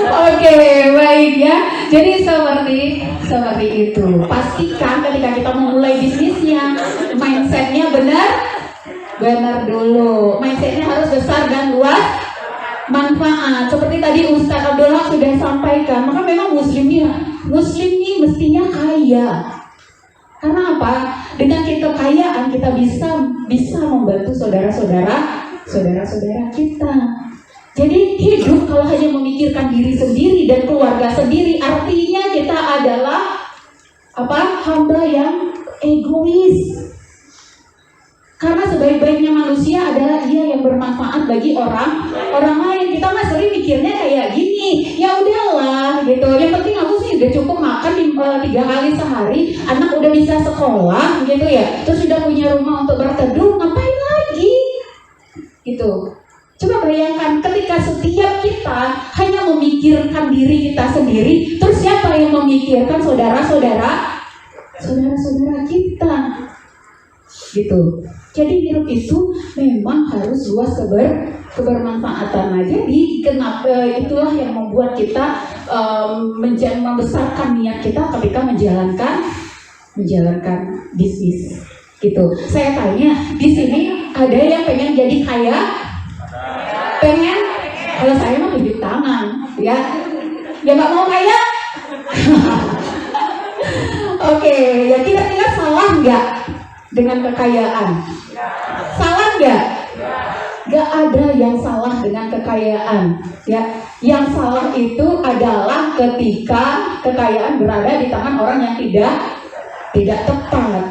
Oke, baik ya. Jadi seperti itu. Pastikan ketika kita memulai bisnisnya, mindsetnya benar dulu. Mindsetnya harus besar dan luas manfaat. Seperti tadi Ustaz Abdullah sudah sampaikan, maka memang muslim ini mestinya kaya. Karena apa? Dengan kekayaan kita bisa membantu saudara-saudara kita. Jadi hidup kalau hanya memikirkan diri sendiri dan keluarga sendiri, artinya kita adalah hamba yang egois. Karena sebaik-baiknya manusia adalah dia yang bermanfaat bagi orang lain. Kita mah sering mikirnya kayak gini, ya udahlah gitu. Yang penting aku sih udah cukup makan 3 kali sehari, anak udah bisa sekolah gitu ya. Terus sudah punya rumah untuk berteduh, ngapain lagi? Gitu. Coba bayangkan ketika setiap kita hanya memikirkan diri kita sendiri, terus siapa yang memikirkan saudara-saudara kita? Gitu. Jadi hidup itu memang harus luas kebermanfaatan. Jadi itulah yang membuat kita membesarkan niat kita ketika menjalankan bisnis. Gitu. Saya tanya, di sini ada yang pengen jadi kaya? Pengen? Kalau saya mah tunjuk tangan, ya. Ya nggak mau kaya? Oke, ya kira-kira salah nggak dengan kekayaan? Salah nggak? Nggak ada yang salah dengan kekayaan, ya. Yang salah itu adalah ketika kekayaan berada di tangan orang yang tidak tepat,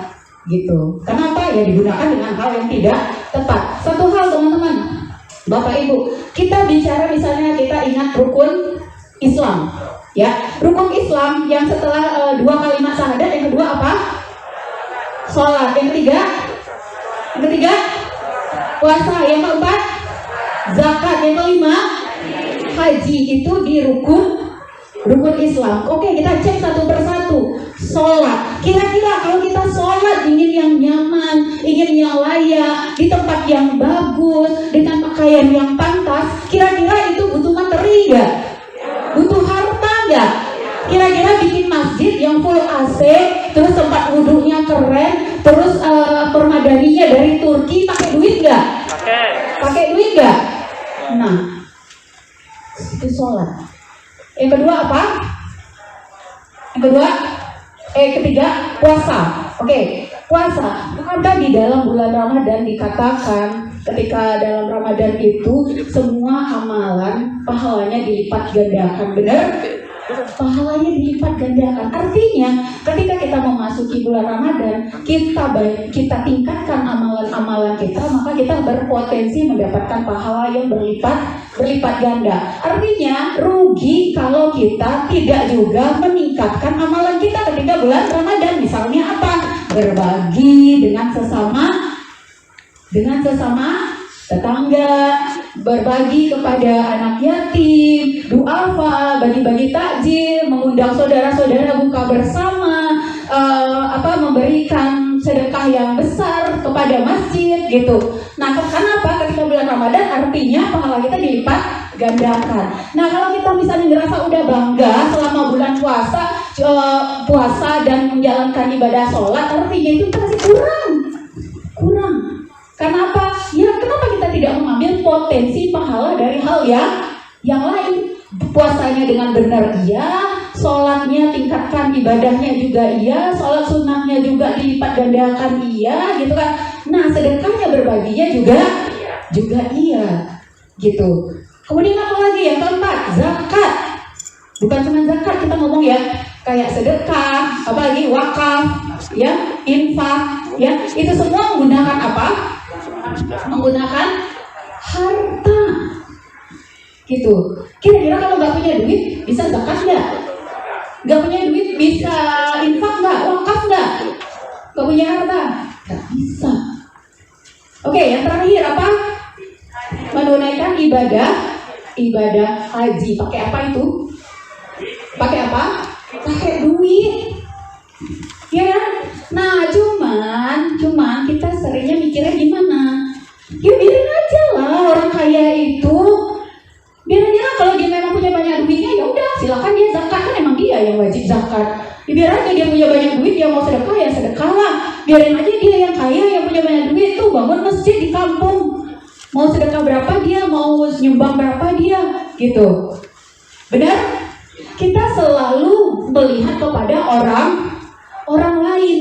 gitu. Kenapa? Ya digunakan dengan hal yang tidak tepat. Satu hal teman-teman, Bapak Ibu, kita bicara misalnya kita ingat rukun Islam, ya. Rukun Islam yang setelah 2 kalimat syahadat, yang kedua apa? Sholat. Yang ketiga puasa. Yang keempat zakat. Yang kelima haji. Itu di rukun Islam. Oke, kita cek satu persatu. Sholat. Kira-kira kalau kita sholat ingin yang nyaman, ingin yang layak, di tempat yang bagus, dengan pakaian yang pantas, kira-kira itu butuh materi nggak? Butuh harta nggak? Kira-kira bikin masjid yang full AC, terus tempat wudhunya keren, terus permadaninya dari Turki, pakai duit nggak? Pakai duit nggak? Nah, itu sholat. Yang kedua apa? Ketiga puasa. Oke, puasa. Bukankah di dalam bulan Ramadan dikatakan ketika dalam Ramadan itu semua amalan pahalanya dilipat gandakan, benar? Pahalanya dilipat gandakan. Artinya ketika kita memasuki bulan Ramadan, kita tingkatkan amalan-amalan kita, maka kita berpotensi mendapatkan pahala yang berlipat ganda. Artinya rugi kalau kita tidak juga meningkatkan amalan kita ketika bulan Ramadan. Misalnya apa? Berbagi dengan sesama tetangga, berbagi kepada anak yatim, duafa, bagi-bagi takjil, mengundang saudara-saudara buka bersama, memberikan sedekah yang besar kepada masjid gitu. Nah, kenapa ketika bulan Ramadan artinya pahala kita dilipat gandakan. Nah, kalau kita misalnya ngerasa udah bangga selama bulan puasa dan menjalankan ibadah sholat, artinya itu masih kurang. Kenapa? Ya, kenapa kita tidak mengambil potensi pahala dari hal yang lain? puasanya dengan benar iya, sholatnya tingkatkan ibadahnya juga iya, sholat sunnahnya juga dilipat gandakan iya, gitu kan. Nah sedekahnya berbaginya juga iya, gitu. Kemudian apa lagi yang keempat? Zakat. Bukan cuma zakat kita ngomong ya, kayak sedekah, apalagi wakaf, ya, infak, ya, itu semua menggunakan apa? Menggunakan harta, gitu. Kira-kira kalau nggak punya duit bisa zakat nggak? Nggak punya duit bisa infak nggak? Wakaf nggak? Nggak punya harta? Nggak bisa. Oke, yang terakhir apa? Menunaikan ibadah haji. Pakai apa itu? Pakai apa? Pakai duit. Ya kan? Nah, cuman kita seringnya mikirnya gimana? Ya biarin aja lah orang kaya itu. Biarin aja kalau dia memang punya banyak duitnya, ya udah silakan dia zakat, kan emang dia yang wajib zakat. Ya, biar aja dia punya banyak duit, dia mau sedekah ya sedekah lah. Biarin aja dia yang kaya yang punya banyak duit tuh bangun masjid di kampung. Mau sedekah berapa dia, mau nyumbang berapa dia, gitu. Benar? Kita selalu melihat kepada orang lain.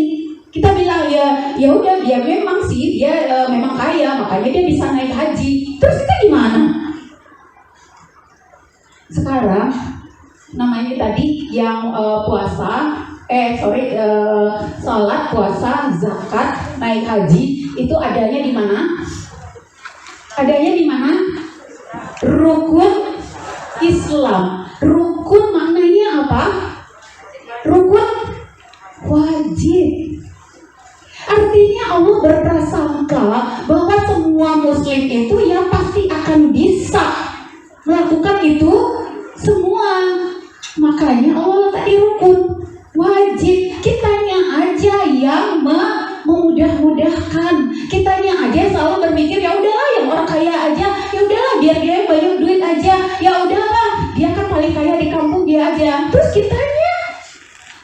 Kita bilang ya udah dia memang sih dia memang kaya, makanya dia bisa naik haji. Terus kita gimana? Sekarang namanya tadi yang salat, puasa, zakat, naik haji itu adanya di mana? Adanya di mana? Rukun Islam. Rukun maknanya apa? Rukun wajib. Artinya Allah berprasangka bahwa semua muslim itu ya pasti akan bisa melakukan itu semua. Makanya Allah tadi rukun wajib. Kitanya aja yang memudah-mudahkan. Kitanya aja selalu berpikir ya udahlah yang orang kaya aja, ya udahlah biar dia banyak duit aja, ya udahlah dia kan paling kaya di kampung dia aja. Terus kitanya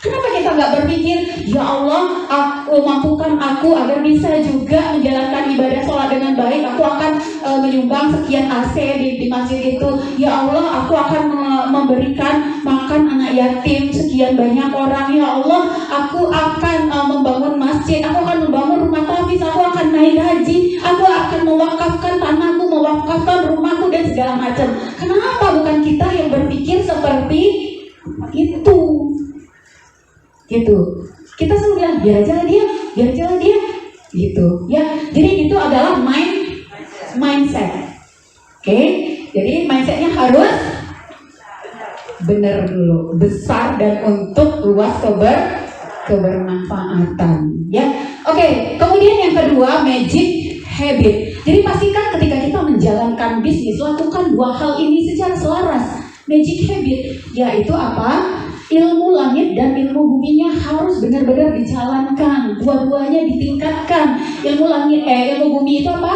kenapa kita nggak berpikir ya Allah mampukan aku agar bisa juga menjalankan ibadah sholat dengan baik. Aku akan menyumbang sekian AC di masjid itu. Ya Allah aku akan memberikan makan anak yatim sekian banyak orang. Ya Allah aku akan membangun masjid. Aku akan membangun rumah tahfiz. Aku akan naik haji. Aku akan mewakafkan tanahku, mewakafkan rumahku dan segala macam. Kenapa bukan kita yang berpikir seperti itu? Gitu. Kita selalu bilang biar aja lah dia, gitu. Ya, jadi itu adalah mindset. Oke, jadi mindsetnya harus benar dulu, besar dan untuk luas kebermanfaatan. Ya, oke. Kemudian yang kedua magic habit. Jadi pastikan ketika kita menjalankan bisnis lakukan dua hal ini secara selaras. Magic habit yaitu apa? Ilmu langit dan ilmu buminya harus benar-benar dijalankan, dua-duanya ditingkatkan. Ilmu bumi itu apa?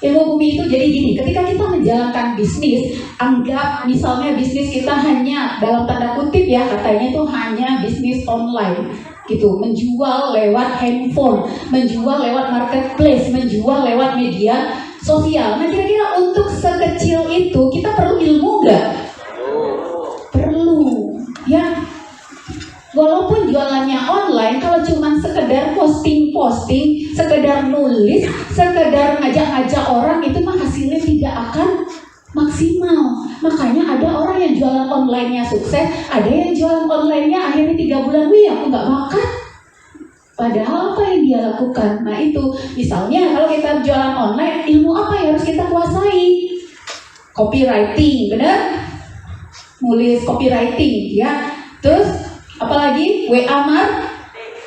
Ilmu bumi itu jadi gini, ketika kita menjalankan bisnis, anggap misalnya bisnis kita hanya dalam tanda kutip ya katanya itu hanya bisnis online, gitu, menjual lewat handphone, menjual lewat marketplace, menjual lewat media sosial. Nah kira-kira untuk sekecil itu kita perlu ilmu nggak? Perlu. Ya, walaupun jualannya online, kalau cuma sekedar posting, sekedar nulis, sekedar ngajak-ngajak orang, itu mah hasilnya tidak akan maksimal. Makanya ada orang yang jualan online-nya sukses, ada yang jualan online-nya akhirnya 3 bulan, wih aku nggak bakat. Padahal apa yang dia lakukan? Nah itu, misalnya kalau kita jualan online, ilmu apa yang harus kita kuasai? Copywriting, benar? Nulis copywriting, ya. Terus apalagi WA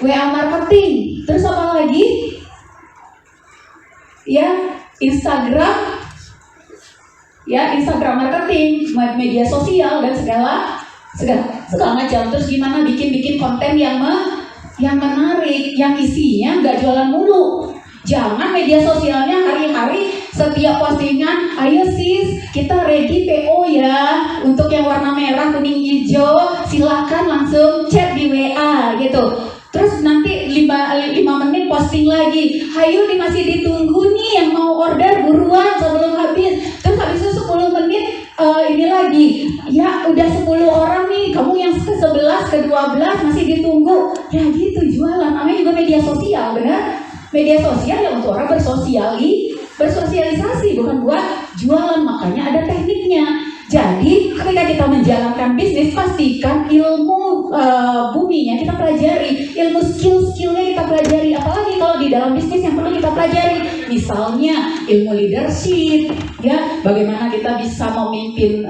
marketing. Terus apa lagi? Ya, Instagram marketing, media sosial dan segala macam. Terus gimana bikin konten yang menarik, yang isinya nggak jualan mulu. Jangan media sosialnya hari-hari setiap postingan, ayo sis, kita ready PO ya. Untuk yang warna merah, kuning, hijau, silakan langsung chat di WA gitu. Terus nanti 5 menit posting lagi, ayo masih ditunggu nih yang mau order buruan sebelum habis. Terus habis itu 10 menit ini lagi, ya udah 10 orang nih, kamu yang ke-11, ke-12 masih ditunggu. Ya gitu jualan, namanya juga media sosial, benar? Media sosial yang untuk orang bersosialisasi, bukan buat jualan, makanya ada tekniknya. Jadi ketika kita menjalankan bisnis, pastikan ilmu buminya kita pelajari, ilmu skill-skillnya kita pelajari. Apalagi kalau di dalam bisnis yang perlu kita pelajari, misalnya ilmu leadership, ya bagaimana kita bisa memimpin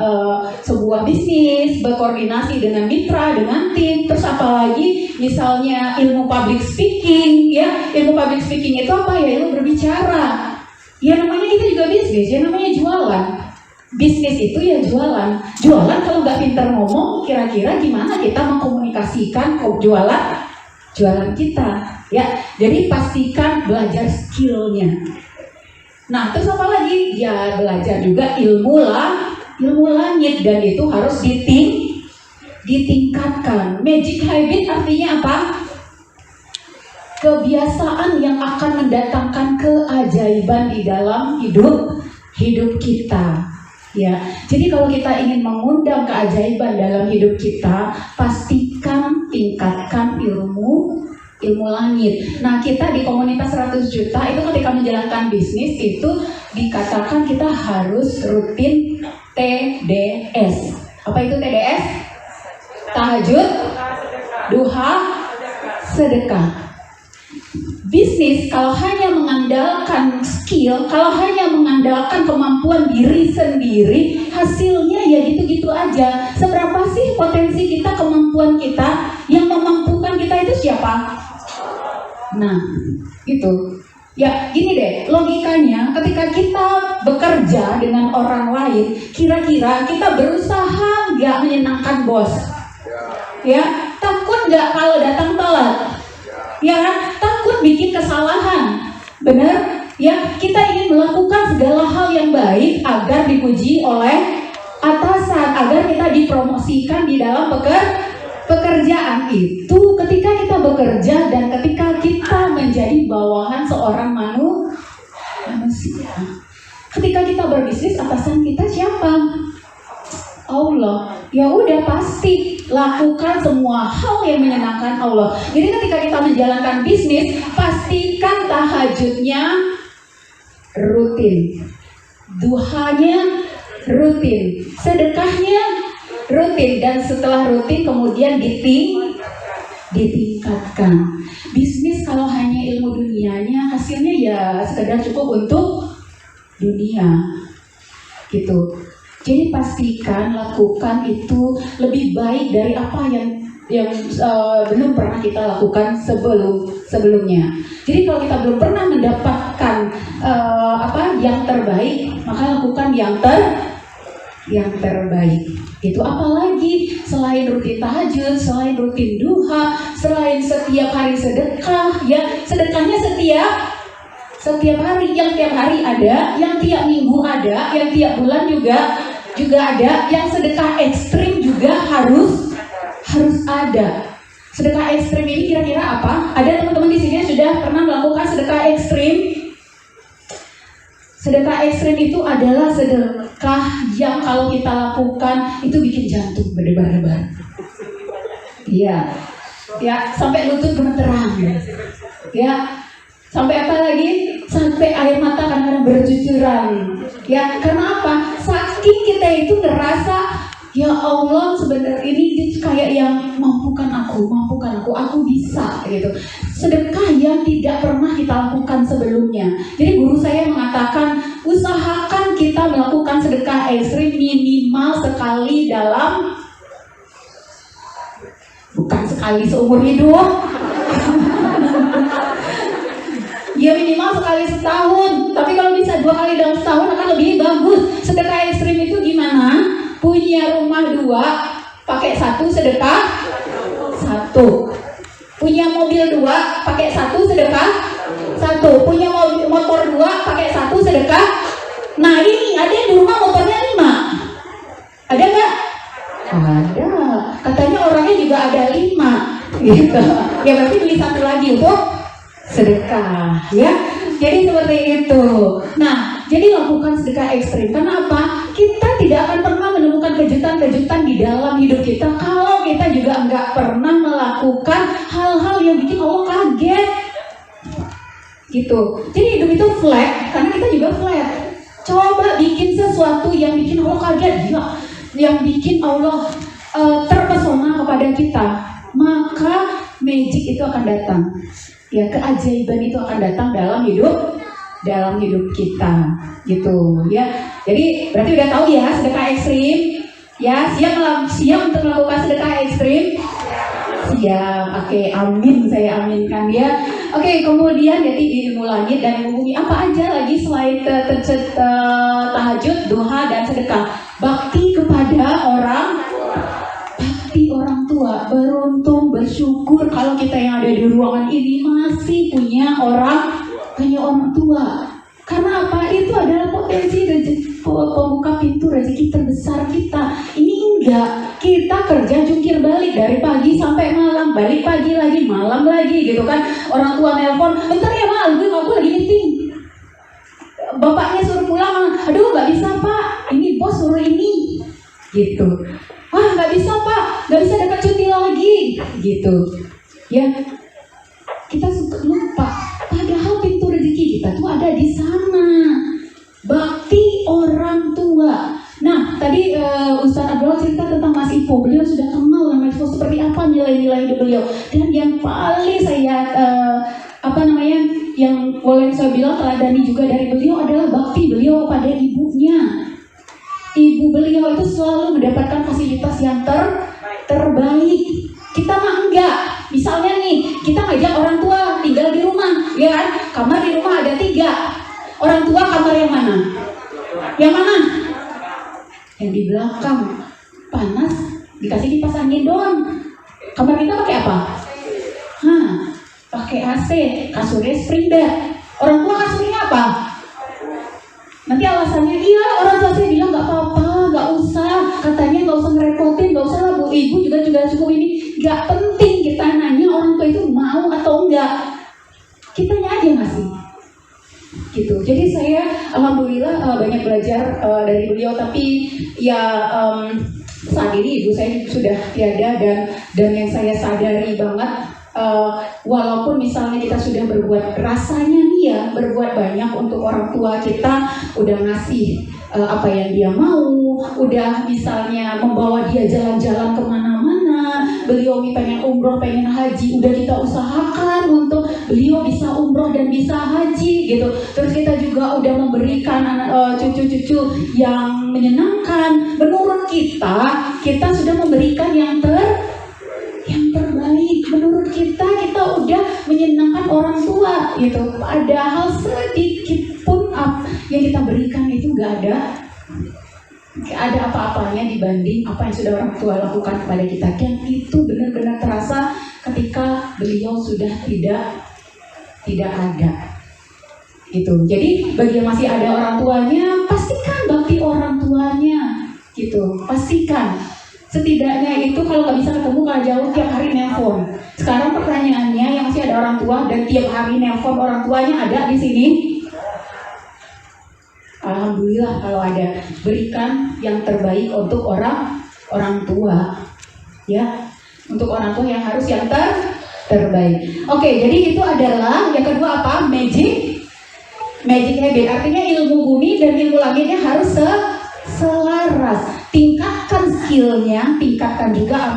sebuah bisnis, berkoordinasi dengan mitra, dengan tim. Terus apalagi misalnya ilmu public speaking, ya ilmu public speaking itu apa ya? Ilmu berbicara. Ya namanya kita juga bisnis, ya namanya jualan. Bisnis itu ya jualan. Jualan kalau nggak pintar ngomong, kira-kira gimana kita mengkomunikasikan jualan kita? Ya, jadi pastikan belajar skillnya. Nah, terus apa lagi? Ya belajar juga ilmu langit, dan itu harus ditingkatkan. Magic habit artinya apa? Kebiasaan yang akan mendatangkan keajaiban di dalam hidup kita. Ya, jadi kalau kita ingin mengundang keajaiban dalam hidup kita, pastikan tingkatkan ilmu langit. Nah, kita di komunitas 100 juta itu ketika menjalankan bisnis itu dikatakan kita harus rutin TDS. Apa itu TDS? Tahajud, duha, sedekah. Bisnis kalau hanya mengandalkan skill, kalau hanya mengandalkan kemampuan diri sendiri, hasilnya ya gitu-gitu aja. Seberapa sih potensi kita, kemampuan kita? Yang memampukan kita itu siapa? Nah, gitu. Ya gini deh, logikanya ketika kita bekerja dengan orang lain, kira-kira kita berusaha nggak menyenangkan bos? Ya, takut nggak kalau datang telat? Ya kan? Takut bikin kesalahan, benar? Ya, kita ingin melakukan segala hal yang baik agar dipuji oleh atasan, agar kita dipromosikan di dalam pekerjaan itu. Ketika kita bekerja dan ketika kita menjadi bawahan seorang manusia. Ketika kita berbisnis, atasan kita siapa? Allah. Ya udah, pasti lakukan semua hal yang menyenangkan Allah. Jadi ketika kita menjalankan bisnis, pastikan tahajudnya rutin, duhanya rutin, sedekahnya rutin, dan setelah rutin kemudian ditingkatkan. Bisnis kalau hanya ilmu dunianya, hasilnya ya sekedar cukup untuk dunia, gitu. Jadi pastikan lakukan itu lebih baik dari apa yang belum pernah kita lakukan sebelumnya. Jadi kalau kita belum pernah mendapatkan yang terbaik, maka lakukan yang terbaik. Itu apalagi selain rutin tahajud, selain rutin duha, selain setiap hari sedekah, ya sedekahnya setiap hari, yang tiap hari ada, yang tiap minggu ada, yang tiap bulan juga ada, yang sedekah ekstrim juga harus ada. Sedekah ekstrim ini kira-kira apa? Ada teman-teman di sini yang sudah pernah melakukan sedekah ekstrim? Sedekah ekstrim itu adalah sedekah yang kalau kita lakukan itu bikin jantung berdebar-debar. Iya, ya sampai lutut gemeteran. Ya, sampai apa lagi? Sampai air mata kadang-kadang bercucuran. Ya, karena apa? Saking kita itu ngerasa, ya Allah sebenarnya ini kayak yang mampukan aku bisa gitu. Sedekah yang tidak pernah kita lakukan sebelumnya. Jadi guru saya mengatakan, usahakan kita melakukan sedekah ekstrim minimal sekali bukan sekali seumur hidup. Ya minimal sekali setahun, tapi kalau bisa 2 kali dalam setahun akan lebih bagus. Sedekah ekstrim itu gimana? Punya rumah 2, pakai 1 sedekah 1. Punya mobil 2, pakai 1 sedekah 1. Punya motor 2, pakai 1 sedekah. Nah ini ada yang di rumah motornya 5. Ada nggak? Ada. Katanya orangnya juga ada 5. Gitu. Ya berarti beli 1 lagi untuk sedekah, ya. Jadi seperti itu. Nah, jadi lakukan sedekah ekstrim. Karena apa? Kita tidak akan pernah menemukan kejutan-kejutan di dalam hidup kita kalau kita juga nggak pernah melakukan hal-hal yang bikin Allah kaget. Gitu. Jadi hidup itu flat karena kita juga flat. Coba bikin sesuatu yang bikin Allah kaget, yang bikin Allah terpesona kepada kita, maka magic itu akan datang. Ya, keajaiban itu akan datang dalam hidup kita, gitu ya. Jadi berarti udah tahu ya sedekah ekstrim, ya siap untuk melakukan sedekah ekstrim. Siap, oke, amin, saya aminkan ya. Oke, kemudian jadi di ilmu langit dan ilmu bumi apa aja lagi selain tahajud, duha dan sedekah? Bakti kepada orang tua. Beruntung, bersyukur kalau kita yang ada di ruangan ini masih punya orang tua. Karena apa? Itu adalah potensi rezeki, pembuka pintu rezeki terbesar kita. Ini enggak, kita kerja jungkir balik dari pagi sampai malam, balik pagi lagi, malam lagi, gitu kan. Orang tua nelpon, bentar ya Ma, aku lagi meeting. Bapaknya suruh pulang, aduh nggak bisa Pak, ini bos suruh ini, gitu. Nggak bisa Pak, nggak bisa dapat cuti lagi, gitu. Ya, kita suka lupa. Padahal pintu rezeki kita tuh ada di sana. Bakti orang tua. Nah, tadi Ustaz Abdul cerita tentang Mas Ipo. Beliau sudah kenal Mas Ipo seperti apa nilai-nilai hidup beliau. Dan yang paling saya yang boleh saya bilang teladani juga dari beliau adalah bakti beliau pada ibunya. Ibu beliau itu selalu mendapatkan fasilitas yang terbaik. Kita mah enggak. Misalnya nih, kita ngajak orang tua tinggal di rumah, ya kan? Kamar di rumah ada 3. Orang tua kamar yang mana? Yang mana? Yang di belakang. Panas, dikasih kipas angin doang. Kamar kita pakai apa? Pakai AC, kasurnya spring bed. Orang tua kasurnya apa? Nanti alasannya, iya orang tua saya bilang nggak apa-apa, nggak usah, katanya nggak usah ngerepotin, nggak usah lah Bu, ibu juga cukup ini. Nggak penting kita nanya orang tua itu mau atau enggak, kitanya aja ngasih, gitu. Jadi saya alhamdulillah banyak belajar dari beliau, tapi ya saat ini ibu saya sudah tiada dan yang saya sadari banget. Walaupun misalnya kita sudah berbuat rasanya nih ya berbuat banyak untuk orang tua kita, udah ngasih apa yang dia mau, udah misalnya membawa dia jalan-jalan kemana-mana, beliau pengen umroh, pengen haji, udah kita usahakan untuk beliau bisa umroh dan bisa haji, gitu. Terus kita juga udah memberikan cucu-cucu yang menyenangkan. Menurut kita sudah memberikan yang terbaik. Menurut kita udah menyenangkan orang tua, gitu. Padahal sedikit pun yang kita berikan itu gak ada apa-apanya dibanding apa yang sudah orang tua lakukan kepada kita. Dan itu benar-benar terasa ketika beliau sudah tidak ada, gitu. Jadi bagi yang masih ada orang tuanya, pastikan bakti orang tuanya, gitu. Pastikan. Setidaknya itu kalau nggak bisa ketemu kalau jauh tiap hari nelpon. Sekarang pertanyaannya yang masih ada orang tua dan tiap hari nelpon orang tuanya ada di sini. Alhamdulillah kalau ada, berikan yang terbaik untuk orang tua, ya. Untuk orang tua yang harus yang terbaik. Oke, jadi itu adalah yang kedua apa? Magic habit. Artinya ilmu bumi dan ilmu langitnya harus selaras. Tingkatkan skillnya, tingkatkan juga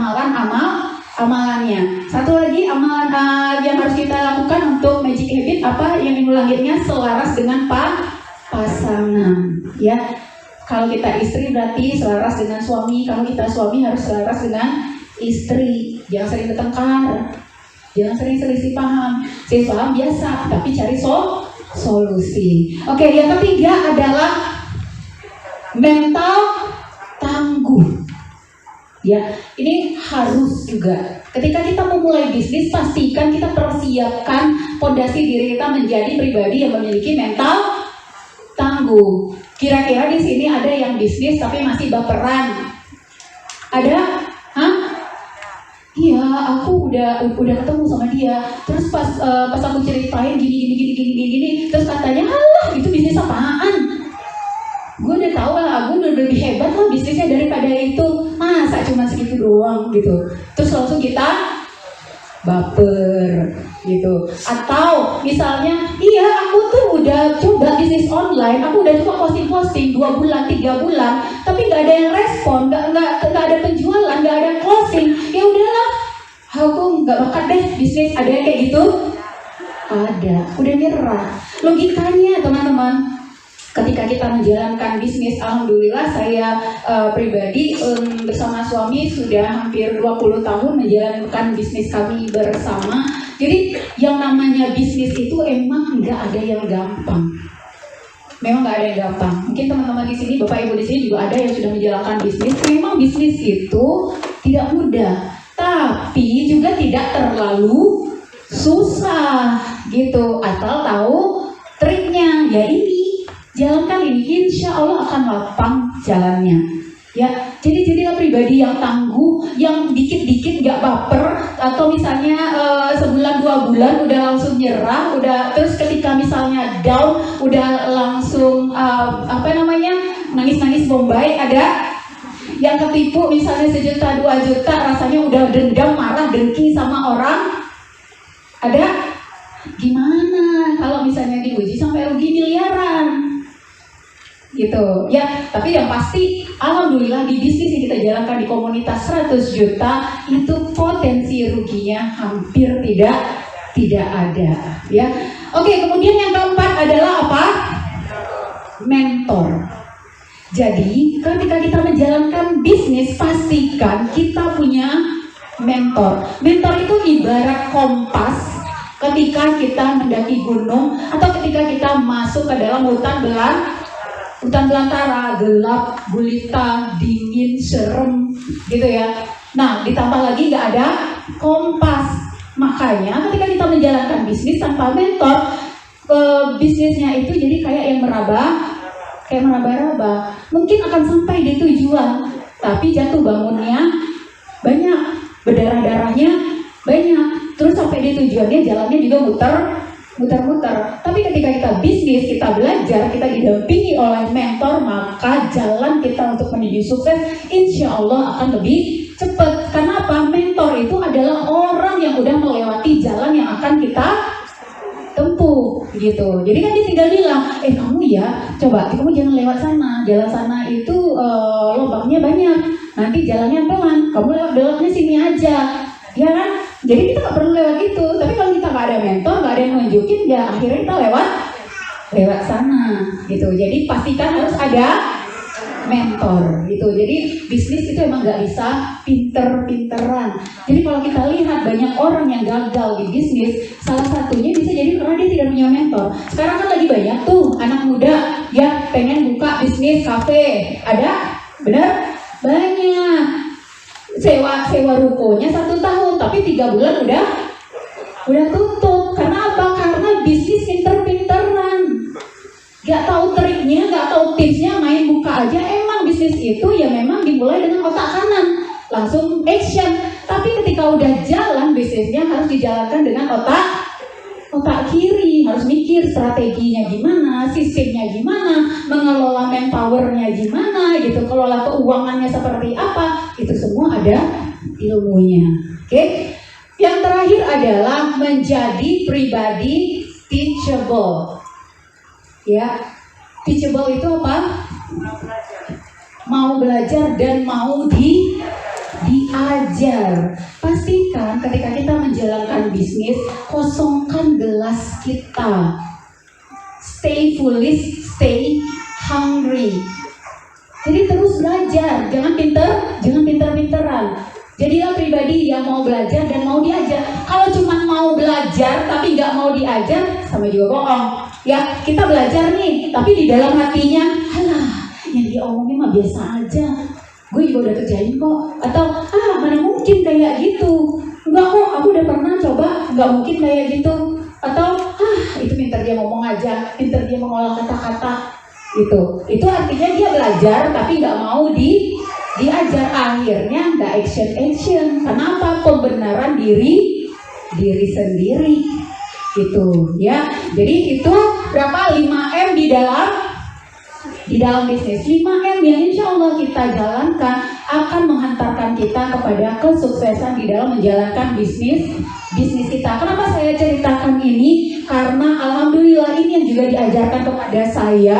amalannya. Satu lagi amalan yang harus kita lakukan untuk magic habit apa? Yang ilmu langitnya selaras dengan pasangan, ya. Kalau kita istri berarti selaras dengan suami. Kalau kita suami harus selaras dengan istri. Jangan sering bertengkar, jangan sering selisih paham. Selisih paham biasa, tapi cari solusi. Oke, yang ketiga adalah mental tangguh. Ya, ini harus juga. Ketika kita memulai bisnis, pastikan kita persiapkan fondasi diri kita menjadi pribadi yang memiliki mental tangguh. Kira-kira di sini ada yang bisnis tapi masih baperan? Ada? Iya, aku udah ketemu sama dia. Terus pas aku ceritain gini, terus katanya, "Alah, itu bisnis apaan?" gue udah tahu lah, gue udah lebih hebat lah bisnisnya daripada itu, masa cuma segitu doang gitu. Terus langsung kita baper gitu. Atau misalnya, iya aku tuh udah coba bisnis online, aku udah coba posting 2 bulan, 3 bulan, tapi nggak ada yang respon, nggak ada penjualan, nggak ada closing. Ya udahlah, aku nggak bakat deh bisnis. Ada yang kayak gitu? Ada, udah nyerah. Logikanya teman-teman, ketika kita menjalankan bisnis, alhamdulillah saya pribadi bersama suami sudah hampir 20 tahun menjalankan bisnis kami bersama. Jadi yang namanya bisnis itu emang nggak ada yang gampang. Memang nggak ada yang gampang. Mungkin teman-teman di sini, Bapak Ibu di sini juga ada yang sudah menjalankan bisnis. Memang bisnis itu tidak mudah, tapi juga tidak terlalu susah gitu. Asal tahu triknya, ya ini. Jalankan ini, insya Allah akan lapang jalannya. Ya, jadi jadilah pribadi yang tangguh, yang dikit-dikit gak baper, atau misalnya sebulan 2 bulan udah langsung nyerah, udah terus ketika misalnya down, udah langsung nangis-nangis bombay. Ada yang ketipu misalnya 1 juta 2 juta, rasanya udah dendam, marah, dengki sama orang. Ada? Gimana kalau misalnya diuji sampai rugi miliaran? Gitu ya, tapi yang pasti alhamdulillah di bisnis yang kita jalankan di komunitas 100 juta itu potensi ruginya hampir tidak ada ya. Oke, kemudian yang keempat adalah apa? Mentor. Jadi ketika kita menjalankan bisnis, pastikan kita punya mentor. Mentor itu ibarat kompas ketika kita mendaki gunung atau ketika kita masuk ke dalam hutan belantara, gelap, gulita, dingin, serem gitu ya. Nah, ditambah lagi nggak ada kompas. Makanya ketika kita menjalankan bisnis tanpa mentor, bisnisnya itu jadi kayak yang meraba-raba. Mungkin akan sampai di tujuan, tapi jatuh bangunnya banyak, berdarah-darahnya banyak. Terus sampai di tujuannya jalannya juga muter-muter. Tapi ketika kita bisnis, kita belajar, kita didampingi oleh mentor, maka jalan kita untuk menuju sukses insya Allah akan lebih cepat. Karena apa? Mentor itu adalah orang yang udah melewati jalan yang akan kita tempuh gitu. Jadi kan dia tinggal bilang, kamu ya, coba kamu jangan lewat sana. Jalan sana itu lubangnya banyak. Nanti jalannya pelan. Kamu lewatnya sini aja. Ya kan? Jadi kita nggak perlu lewat itu. Tapi kalau kita nggak ada mentor, nggak ada yang nunjukin, ya akhirnya kita lewat sana gitu. Jadi pastikan harus ada mentor gitu. Jadi bisnis itu emang nggak bisa pinter-pinteran. Jadi kalau kita lihat banyak orang yang gagal di bisnis, salah satunya bisa jadi karena dia tidak punya mentor. Sekarang kan lagi banyak tuh anak muda yang pengen buka bisnis kafe. Ada? Benar? Banyak. Sewa rukonya 1 tahun, tapi 3 bulan udah tutup. Karena apa? Karena bisnis pinter-pinteran, gak tahu triknya, gak tahu tipsnya, main buka aja. Emang bisnis itu ya memang dimulai dengan otak kanan, langsung action. Tapi ketika udah jalan bisnisnya harus dijalankan dengan otak kiri, harus mikir strateginya gimana, sistemnya gimana, mengelola manpowernya gimana gitu, kelola keuangannya seperti apa, itu semua ada ilmunya. Oke? Yang terakhir adalah menjadi pribadi teachable. Ya, teachable itu apa? Mau belajar dan mau diajar. Pastikan ketika kita menjalankan bisnis, kosongkan gelas kita. Stay foolish, stay hungry. Jadi terus belajar, jangan pinter-pinteran. Jadilah pribadi yang mau belajar dan mau diajar. Kalau cuma mau belajar tapi nggak mau diajar, sama juga bohong. Ya, kita belajar nih, tapi di dalam hatinya, alah, yang diomongin mah biasa aja. Gue juga udah kerjain kok. Atau, mana mungkin kayak gitu. Enggak kok, aku udah pernah coba, nggak mungkin kayak gitu. Atau, itu pintar dia ngomong aja, pintar dia mengolah kata-kata. Gitu. Itu artinya dia belajar tapi nggak mau diajar. Akhirnya nggak action. Kenapa? Pembenaran diri sendiri. Gitu ya. Jadi itu berapa? 5M di dalam bisnis. 5M yang insya Allah kita jalankan akan menghantarkan kita kepada kesuksesan di dalam menjalankan bisnis kita. Kenapa saya ceritakan ini? Karena alhamdulillah ini yang juga diajarkan kepada saya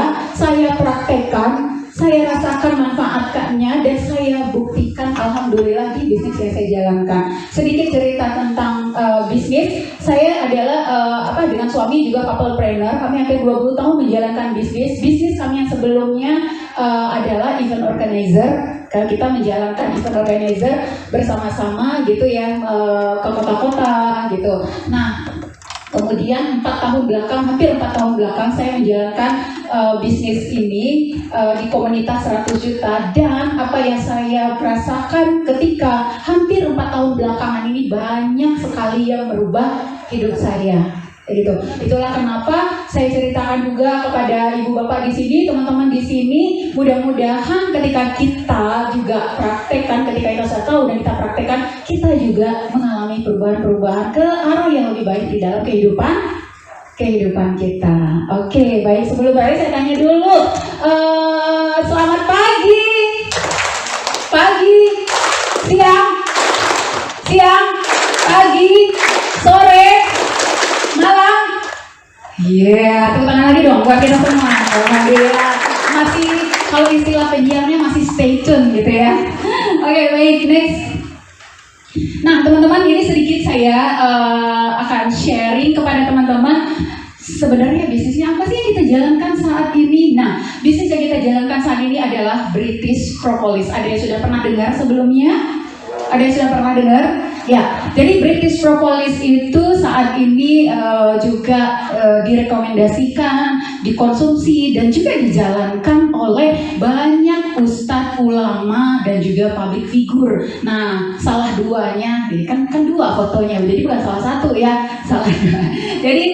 praktekkan, saya rasakan manfaatkannya, dan saya buktikan alhamdulillah di bisnis yang saya jalankan. Sedikit cerita tentang bisnis. Saya adalah dengan suami juga couple-planner. Kami hampir 20 tahun menjalankan bisnis. Bisnis kami yang sebelumnya adalah event organizer. Kalau kita menjalankan event organizer bersama-sama gitu ya, ke kota-kota gitu. Nah, kemudian hampir 4 tahun belakang saya menjalankan bisnis ini di komunitas 100 juta, dan apa yang saya rasakan ketika hampir 4 tahun belakangan ini banyak sekali yang merubah hidup saya. Gitu. Itulah kenapa saya ceritakan juga kepada ibu bapak di sini, teman-teman di sini. Mudah-mudahan ketika kita juga praktekkan, ketika kita sudah tahu dan kita praktekkan, kita juga mengalami perubahan-perubahan ke arah yang lebih baik di dalam kehidupan kita. Oke, baik. Sebelum balik saya tanya dulu. Selamat pagi, siang, pagi, sore, malam. Tepuk tangan lagi dong buat kita semua. Alhamdulillah. Masih, kalau istilah penyiarnya masih stay tune gitu ya. Oke, baik, next. Nah, teman-teman, ini sedikit saya akan sharing kepada teman-teman. Sebenarnya bisnisnya apa sih yang kita jalankan saat ini? Nah, bisnis yang kita jalankan saat ini adalah British Propolis. Ada yang sudah pernah dengar sebelumnya? Ada yang sudah pernah dengar? Ya, jadi British Propolis itu saat ini juga direkomendasikan, dikonsumsi, dan juga dijalankan oleh banyak ustadz, ulama, dan juga public figure. Nah, salah duanya, jadi kan dua fotonya, jadi bukan salah satu ya, salah dua. Jadi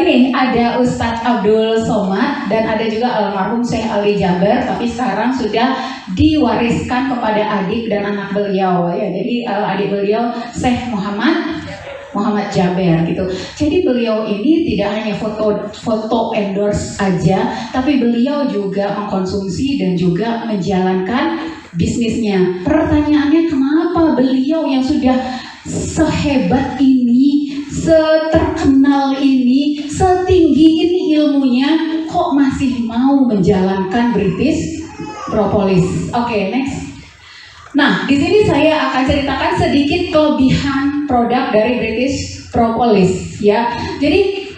ini ada Ustadz Abdul Somad dan ada juga almarhum Syekh Ali Jaber, tapi sekarang sudah diwariskan kepada adik dan anak beliau ya. Jadi adik beliau Syekh Muhammad Jaber gitu. Jadi beliau ini tidak hanya foto endorse aja, tapi beliau juga mengkonsumsi dan juga menjalankan bisnisnya. Pertanyaannya, kenapa beliau yang sudah sehebat ini, seterkenal ini, setinggi ini ilmunya, kok masih mau menjalankan British Propolis? Oke, next. Nah, di sini saya akan ceritakan sedikit kelebihan produk dari British Propolis ya. Jadi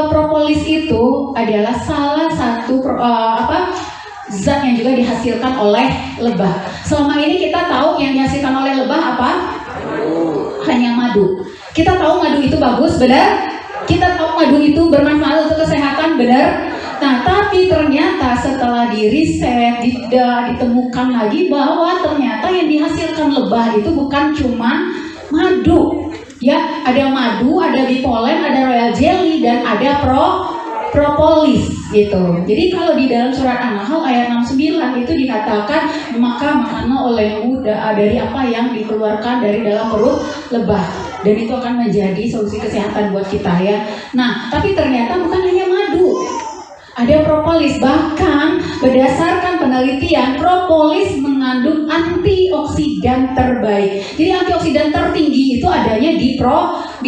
propolis itu adalah salah satu zat yang juga dihasilkan oleh lebah. Selama ini kita tahu yang dihasilkan oleh lebah apa? Hanya madu. Kita tahu madu itu bagus, benar? Kita tahu madu itu bermanfaat untuk kesehatan, benar? Nah, tapi ternyata setelah diriset, ditemukan lagi bahwa ternyata yang dihasilkan lebah itu bukan cuma madu. Ya, ada madu, ada bipolen, ada royal jelly, dan ada propolis gitu. Jadi kalau di dalam surat An-Nahl ayat 69 itu dikatakan, maka makanlah olehmu dari apa yang dikeluarkan dari dalam perut lebah, dan itu akan menjadi solusi kesehatan buat kita ya. Nah, tapi ternyata bukan hanya madu, ada propolis. Bahkan berdasarkan penelitian, propolis mengandung antioksidan terbaik. Jadi antioksidan tertinggi itu adanya di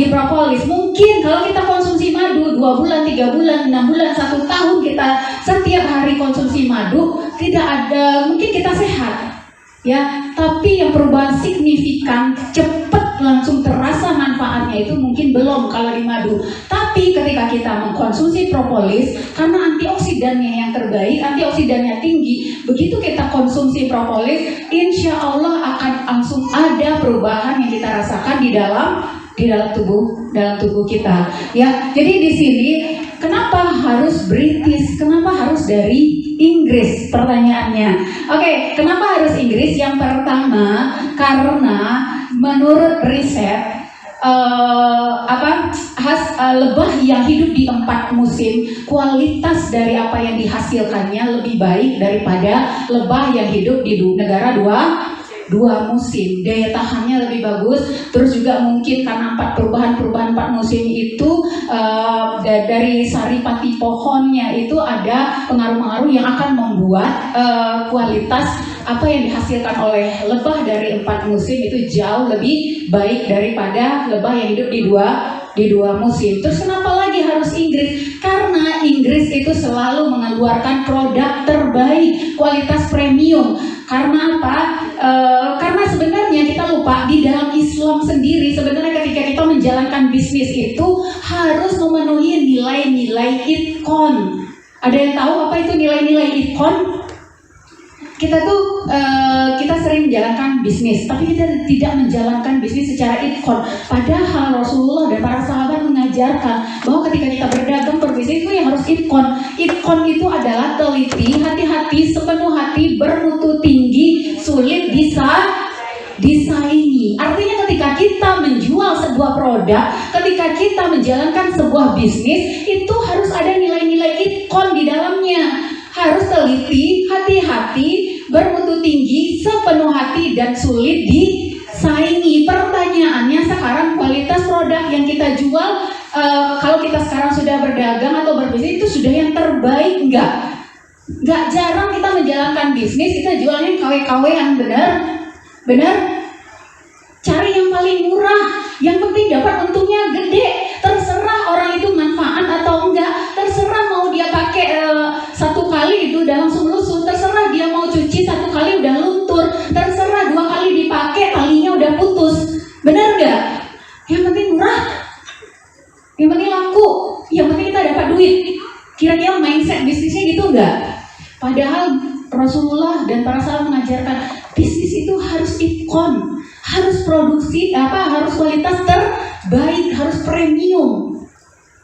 propolis. Mungkin kalau kita konsumsi madu 2 bulan, 3 bulan, 6 bulan, 1 tahun kita setiap hari konsumsi madu, tidak ada, mungkin kita sehat ya, tapi yang perubahan signifikan cepat langsung terasa manfaatnya itu mungkin belum kalau di madu. Tapi ketika kita mengkonsumsi propolis, karena antioksidannya yang terbaik, antioksidannya tinggi, begitu kita konsumsi propolis, insya Allah akan langsung ada perubahan yang kita rasakan di dalam tubuh kita ya. Jadi di sini kenapa harus British? Kenapa harus dari Inggris? Pertanyaannya. Oke, kenapa harus Inggris? Yang pertama, karena menurut riset lebah yang hidup di 4 musim, kualitas dari apa yang dihasilkannya lebih baik daripada lebah yang hidup di negara 2 musim, daya tahannya lebih bagus. Terus juga mungkin karena perubahan 4 musim itu dari saripati pohonnya itu ada pengaruh-pengaruh yang akan membuat kualitas apa yang dihasilkan oleh lebah dari 4 musim itu jauh lebih baik daripada lebah yang hidup di dua musim. Terus kenapa lagi harus Inggris? Karena Inggris itu selalu mengeluarkan produk terbaik, kualitas premium. Karena apa? Karena sebenarnya kita lupa di dalam Islam sendiri sebenarnya ketika kita menjalankan bisnis itu harus memenuhi nilai-nilai itkon. Ada yang tahu apa itu nilai-nilai itkon? Kita tuh kita sering menjalankan bisnis, tapi kita tidak menjalankan bisnis secara itkon. Padahal Rasulullah dan para sahabat mengajarkan bahwa ketika kita berdagang berbisnis itu yang harus itkon. Itkon itu adalah teliti, hati-hati, sepenuh hati, bermutu tinggi, sulit disaingi. Artinya ketika kita menjual sebuah produk, ketika kita menjalankan sebuah bisnis, itu harus ada nilai-nilai itkon di dalamnya. Harus teliti, hati-hati, bermutu tinggi, sepenuh hati, dan sulit disaingi. Pertanyaannya sekarang kualitas produk yang kita jual, kalau kita sekarang sudah berdagang atau berbisnis itu sudah yang terbaik enggak? Enggak, jarang kita menjalankan bisnis, kita jualnya KW-KW-an, benar? Cari yang paling murah, yang penting dapat untungnya gede. Terserah orang itu manfaat atau enggak, terserah mau dia pakai 1 kali itu udah langsung lusuh, terserah dia mau cuci 1 kali udah luntur, terserah 2 kali dipakai talinya udah putus. Benar enggak? Yang penting murah, yang penting laku, yang penting kita dapat duit. Kira-kira mindset bisnisnya gitu enggak? Padahal Rasulullah dan para sahabat mengajarkan bisnis itu harus itkon, harus produksi harus kualitas terbaik, harus premium.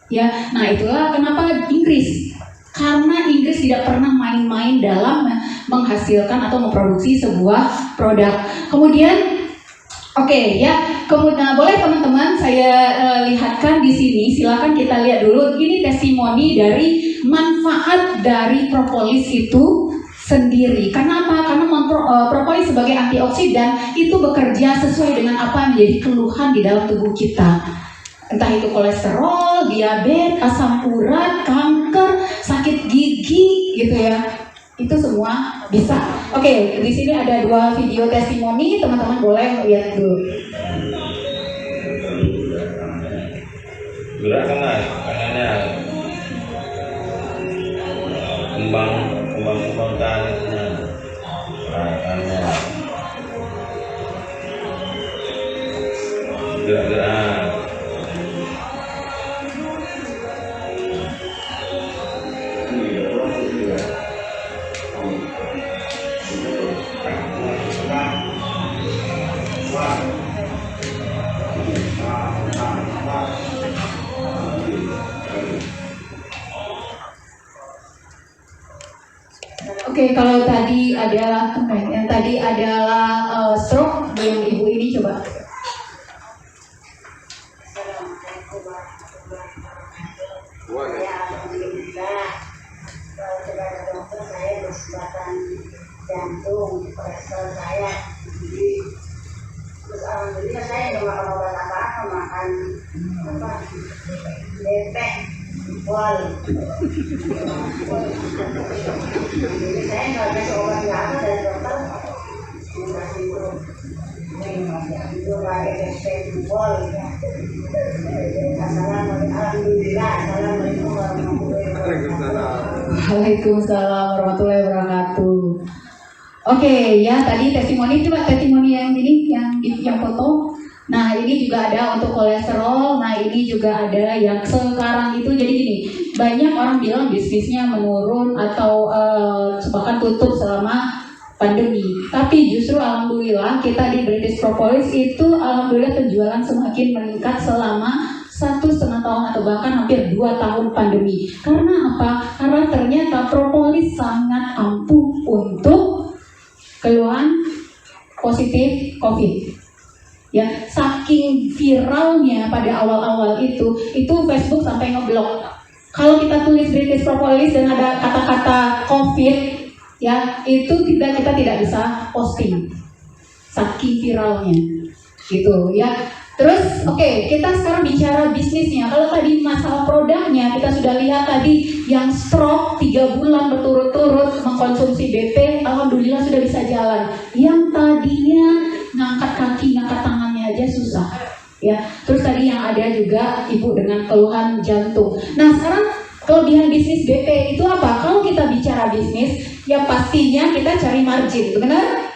Ya, nah itulah kenapa Inggris. Karena Inggris tidak pernah main-main dalam menghasilkan atau memproduksi sebuah produk. Kemudian kemudian boleh teman-teman saya lihatkan di sini. Silakan kita lihat dulu. Ini testimoni dari manfaat dari propolis itu sendiri. Kenapa? Karena propolis sebagai antioksidan itu bekerja sesuai dengan apa yang menjadi keluhan di dalam tubuh kita. Entah itu kolesterol, diabetes, asam urat, kanker, sakit gigi, gitu ya. Itu semua bisa. Oke, di sini ada 2 video testimoni, teman-teman boleh lihat dulu. Gerakan tangannya, kembang tangannya, gerakannya, gerak-gerak. Oke, kalau tadi adalah stroke, yang ibu ini coba. Ya, alhamdulillah. Kalau sudah ada dokter, saya bersebatan jantung, kolesterol saya. Terus alhamdulillah saya nggak makan obat apa-apa, makan lepek, pol. Jadi saya nggak kasih obat apa dari dokter, dikasih itu pakai lepek, pol. Alhamdulillah, assalamualaikum warahmatullahi wabarakatuh. Waalaikumsalam warahmatullahi wabarakatuh. Oke, ya tadi testimoni, coba testimoni yang ini yang foto. Nah, ini juga ada untuk kolesterol. Nah, ini juga ada yang sekarang itu jadi gini. Banyak orang bilang bisnisnya menurun atau bahkan tutup selama pandemi. Tapi justru alhamdulillah kita di British Propolis itu alhamdulillah penjualan semakin meningkat selama 1,5 tahun atau bahkan hampir 2 tahun pandemi. Karena apa? Karena ternyata propolis sangat ampuh untuk keluhan positif COVID. Ya, saking viralnya pada awal-awal itu Facebook sampai ngeblok. Kalau kita tulis British Propolis dan ada kata-kata COVID, ya itu kita tidak bisa posting. saking viralnya gitu ya. Terus oke, kita sekarang bicara bisnisnya. Kalau tadi masalah produknya kita sudah lihat tadi yang stroke 3 bulan berturut-turut mengkonsumsi BP, alhamdulillah sudah bisa jalan. Yang tadinya ngangkat kaki, ngangkat tangannya aja susah ya. Terus tadi yang ada juga ibu dengan keluhan jantung. Nah sekarang kelebihan bisnis BP itu apa? Kalau kita bicara bisnis, ya pastinya kita cari margin, benar?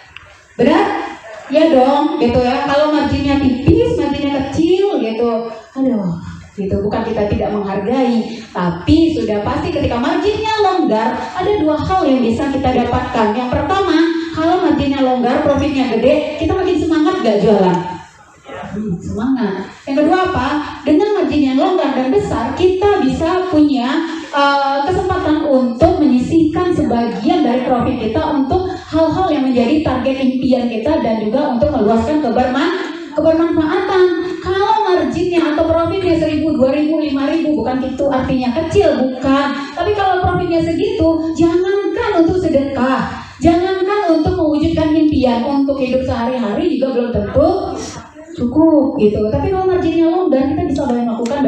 Benar? Ya dong, gitu ya. Kalau marginnya tipis, marginnya kecil, gitu. Aduh, gitu. Bukan kita tidak menghargai, tapi sudah pasti ketika marginnya longgar, ada 2 hal yang bisa kita dapatkan. Yang pertama, kalau marginnya longgar, profitnya gede, kita makin semangat gak jualan? Semangat. Yang kedua apa? Dengan margin yang longgar dan besar, kita bisa punya kesempatan untuk menyisihkan sebagian dari profit kita untuk hal-hal yang menjadi target impian kita dan juga untuk meluaskan kebermanfaatan. Kalau marginnya atau profitnya 1.000, 2.000, 5.000 bukan itu artinya kecil, bukan. Tapi kalau profitnya segitu, jangankan untuk sedekah, jangankan untuk mewujudkan impian, untuk hidup sehari-hari juga belum tentu cukup gitu. Tapi kalau marginnya longgar, kita bisa melakukan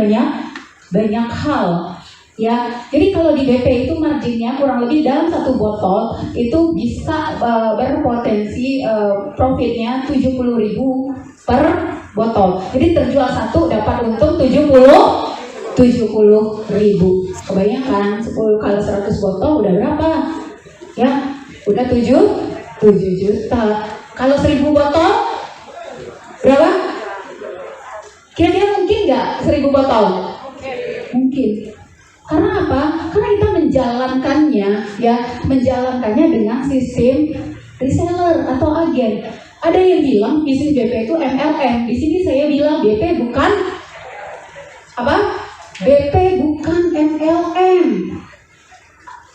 banyak hal. Ya, jadi kalau di BP itu marginnya kurang lebih dalam 1 botol itu bisa berpotensi profitnya 70.000 per botol. Jadi terjual 1 dapat untung 70.000. Kebayangkan 10 kali 100 botol udah berapa? Ya, udah 7 juta. Kalau 1.000 botol berapa? Kira-kira mungkin nggak 1.000 botol? Mungkin. Karena apa? Karena kita menjalankannya dengan sistem reseller atau agen. Ada yang bilang bisnis BP itu MLM. Di sini saya bilang BP bukan apa? BP bukan MLM.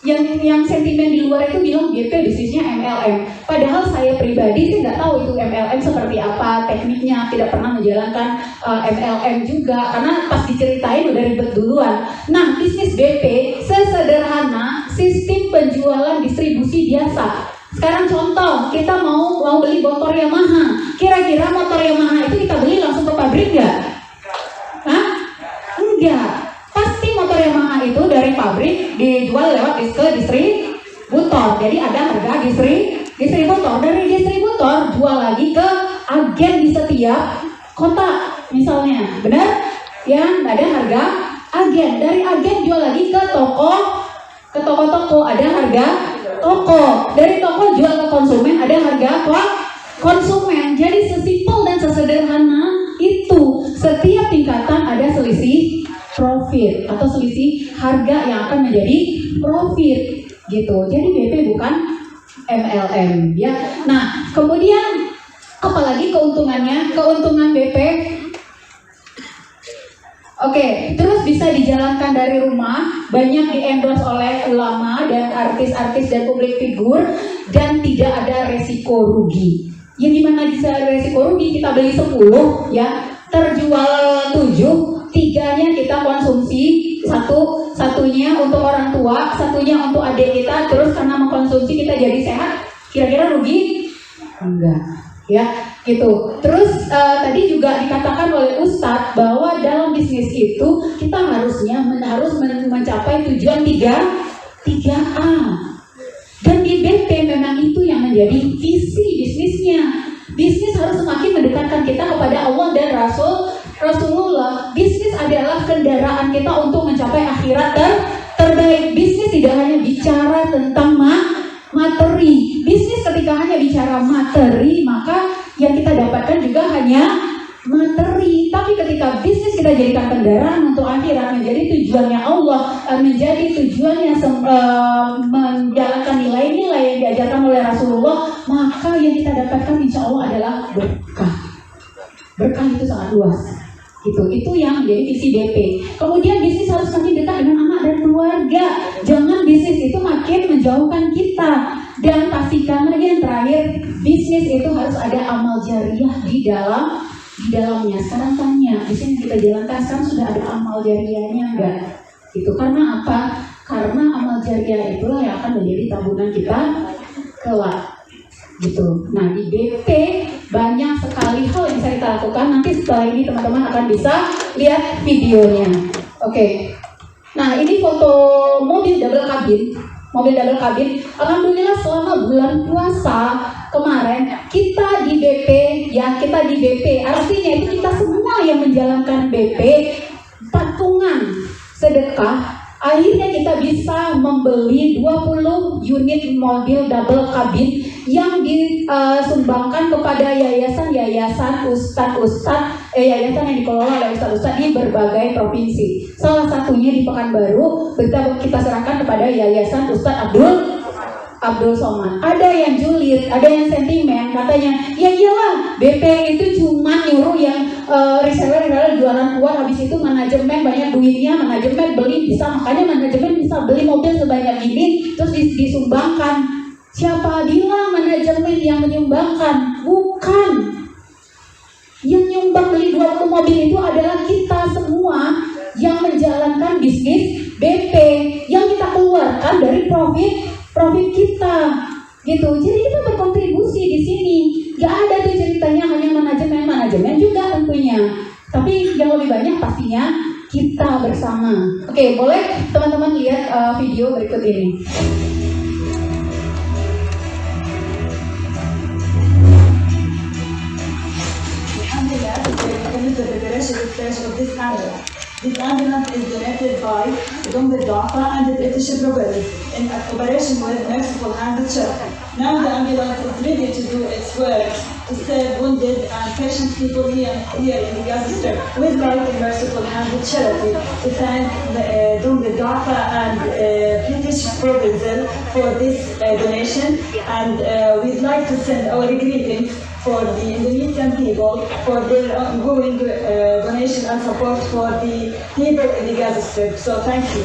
Yang sentimen di luar itu bilang BP bisnisnya MLM. Padahal saya pribadi saya nggak tahu itu MLM seperti apa tekniknya, tidak pernah menjalankan MLM juga karena pas diceritain udah ribet duluan. Nah bisnis BP sesederhana sistem penjualan distribusi biasa. Sekarang contoh kita mau beli motor Yamaha. Kira-kira motor Yamaha itu kita beli langsung ke pabrik nggak? Hah? Enggak. Pasti motor Yamaha itu dari pabrik dijual lewat distributor. Jadi ada harga distributor. Dari distributor jual lagi ke agen di setiap kota misalnya. Benar? Yang ada harga agen. Dari agen jual lagi ke toko-toko ada harga toko. Dari toko jual ke konsumen ada harga konsumen. Jadi sesimpel dan sesederhana itu. Setiap tingkatan ada selisih profit atau selisih harga yang akan menjadi profit gitu. Jadi BP bukan MLM ya. Nah, kemudian apalagi keuntungannya? Keuntungan BP Oke, terus bisa dijalankan dari rumah, banyak di-endorse oleh ulama dan artis-artis dan publik figur, dan tidak ada resiko rugi. Yang dimana bisa resiko rugi, kita beli 10 ya, terjual 7, 3-nya kita konsumsi, satunya untuk orang tua, satunya untuk adik kita, terus karena mengkonsumsi kita jadi sehat, kira-kira rugi? Enggak. Ya, gitu. Terus tadi juga dikatakan oleh Ustadz bahwa dalam bisnis itu kita harus mencapai tujuan 3A. Dan di BP memang itu yang menjadi visi bisnisnya. Bisnis harus semakin mendekatkan kita kepada Allah dan Rasulullah. Bisnis adalah kendaraan kita untuk mencapai akhirat terbaik. Bisnis tidak hanya bicara tentang materi. Bisnis ketika hanya bicara materi, maka yang kita dapatkan juga hanya materi. Tapi ketika bisnis kita jadikan kendaraan untuk akhirat, menjadi tujuannya Allah, menjadi tujuannya menjalankan nilai-nilai yang diajarkan oleh Rasulullah, maka yang kita dapatkan insya Allah adalah berkah. Berkah itu sangat luas. Itu yang menjadi visi BP. Kemudian bisnis harus makin dekat dengan anak dan keluarga. Jangan bisnis itu makin menjauhkan kita. Dan pastikan lagi yang terakhir, bisnis itu harus ada amal jariah di dalamnya. Sekarang tanya, bisnis yang kita jalankan sekarang sudah ada amal jariahnya enggak? Itu karena apa? Karena amal jariah itulah yang akan menjadi tabungan kita kelak. gitu. Nah di BP banyak sekali hal yang bisa kita lakukan. Nanti setelah ini teman-teman akan bisa lihat videonya. Oke. Nah ini foto mobil double cabin. Mobil double cabin. Alhamdulillah selama bulan puasa kemarin kita di BP, ya kita di BP. Artinya itu kita semua yang menjalankan BP patungan sedekah. Akhirnya kita bisa membeli 20 unit mobil double cabin yang disumbangkan kepada yayasan-yayasan yayasan yang dikelola oleh ustadz-ustadz di berbagai provinsi. Salah satunya di Pekanbaru, kita serahkan kepada Yayasan Ustadz Abdul Somad. Ada yang julid, ada yang sentimen, katanya, ya iyalah BP itu cuma nyuruh yang reseller jualan keluar, habis itu manajemen banyak duitnya, manajemen beli makanya manajemen bisa beli mobil sebanyak ini terus disumbangkan. Siapa bilang manajemen yang menyumbangkan? Bukan. Yang nyumbang beli 20 mobil itu adalah kita semua yang menjalankan bisnis BP yang kita keluarkan dari profit kita gitu. Jadi kita berkontribusi di sini. Gak ada tuh ceritanya hanya manajemen juga tentunya. Tapi yang lebih banyak pastinya kita bersama. Oke, boleh teman-teman lihat video berikut ini. This ambulance is donated by Dom Dafa and the British Property in cooperation with Merciful Hand Church. Now the ambulance is ready to do its work to save wounded and patient people here in the Gaza Strip. We'd like the Merciful Hand Charity to thank Dom Dafa and British Proposal for this donation, and we'd like to send our greetings for the Indonesian people for their ongoing donation and support for the people in the Gaza Strip. So thank you.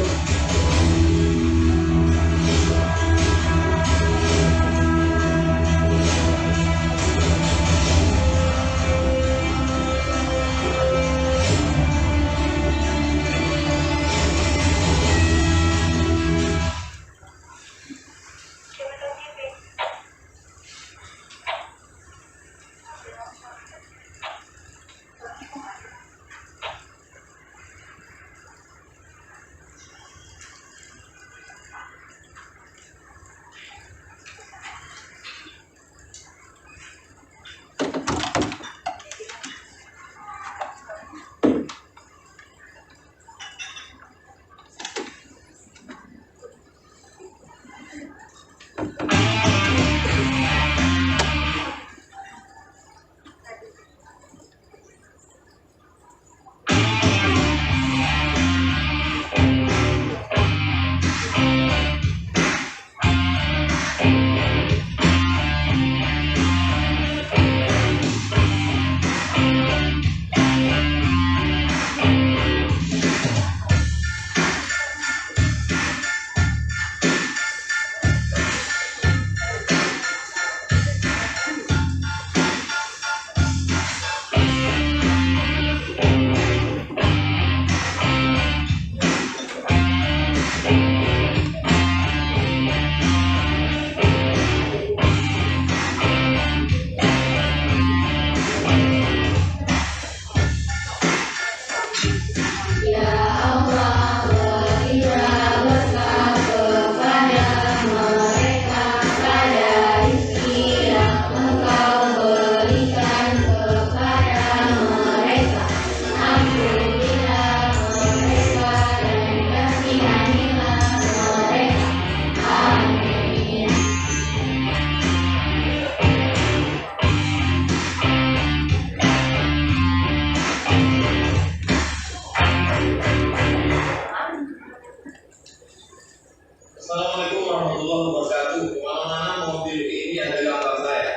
Assalamualaikum warahmatullahi wabarakatuh. Kemana-mana mobil ini ada gambar saya.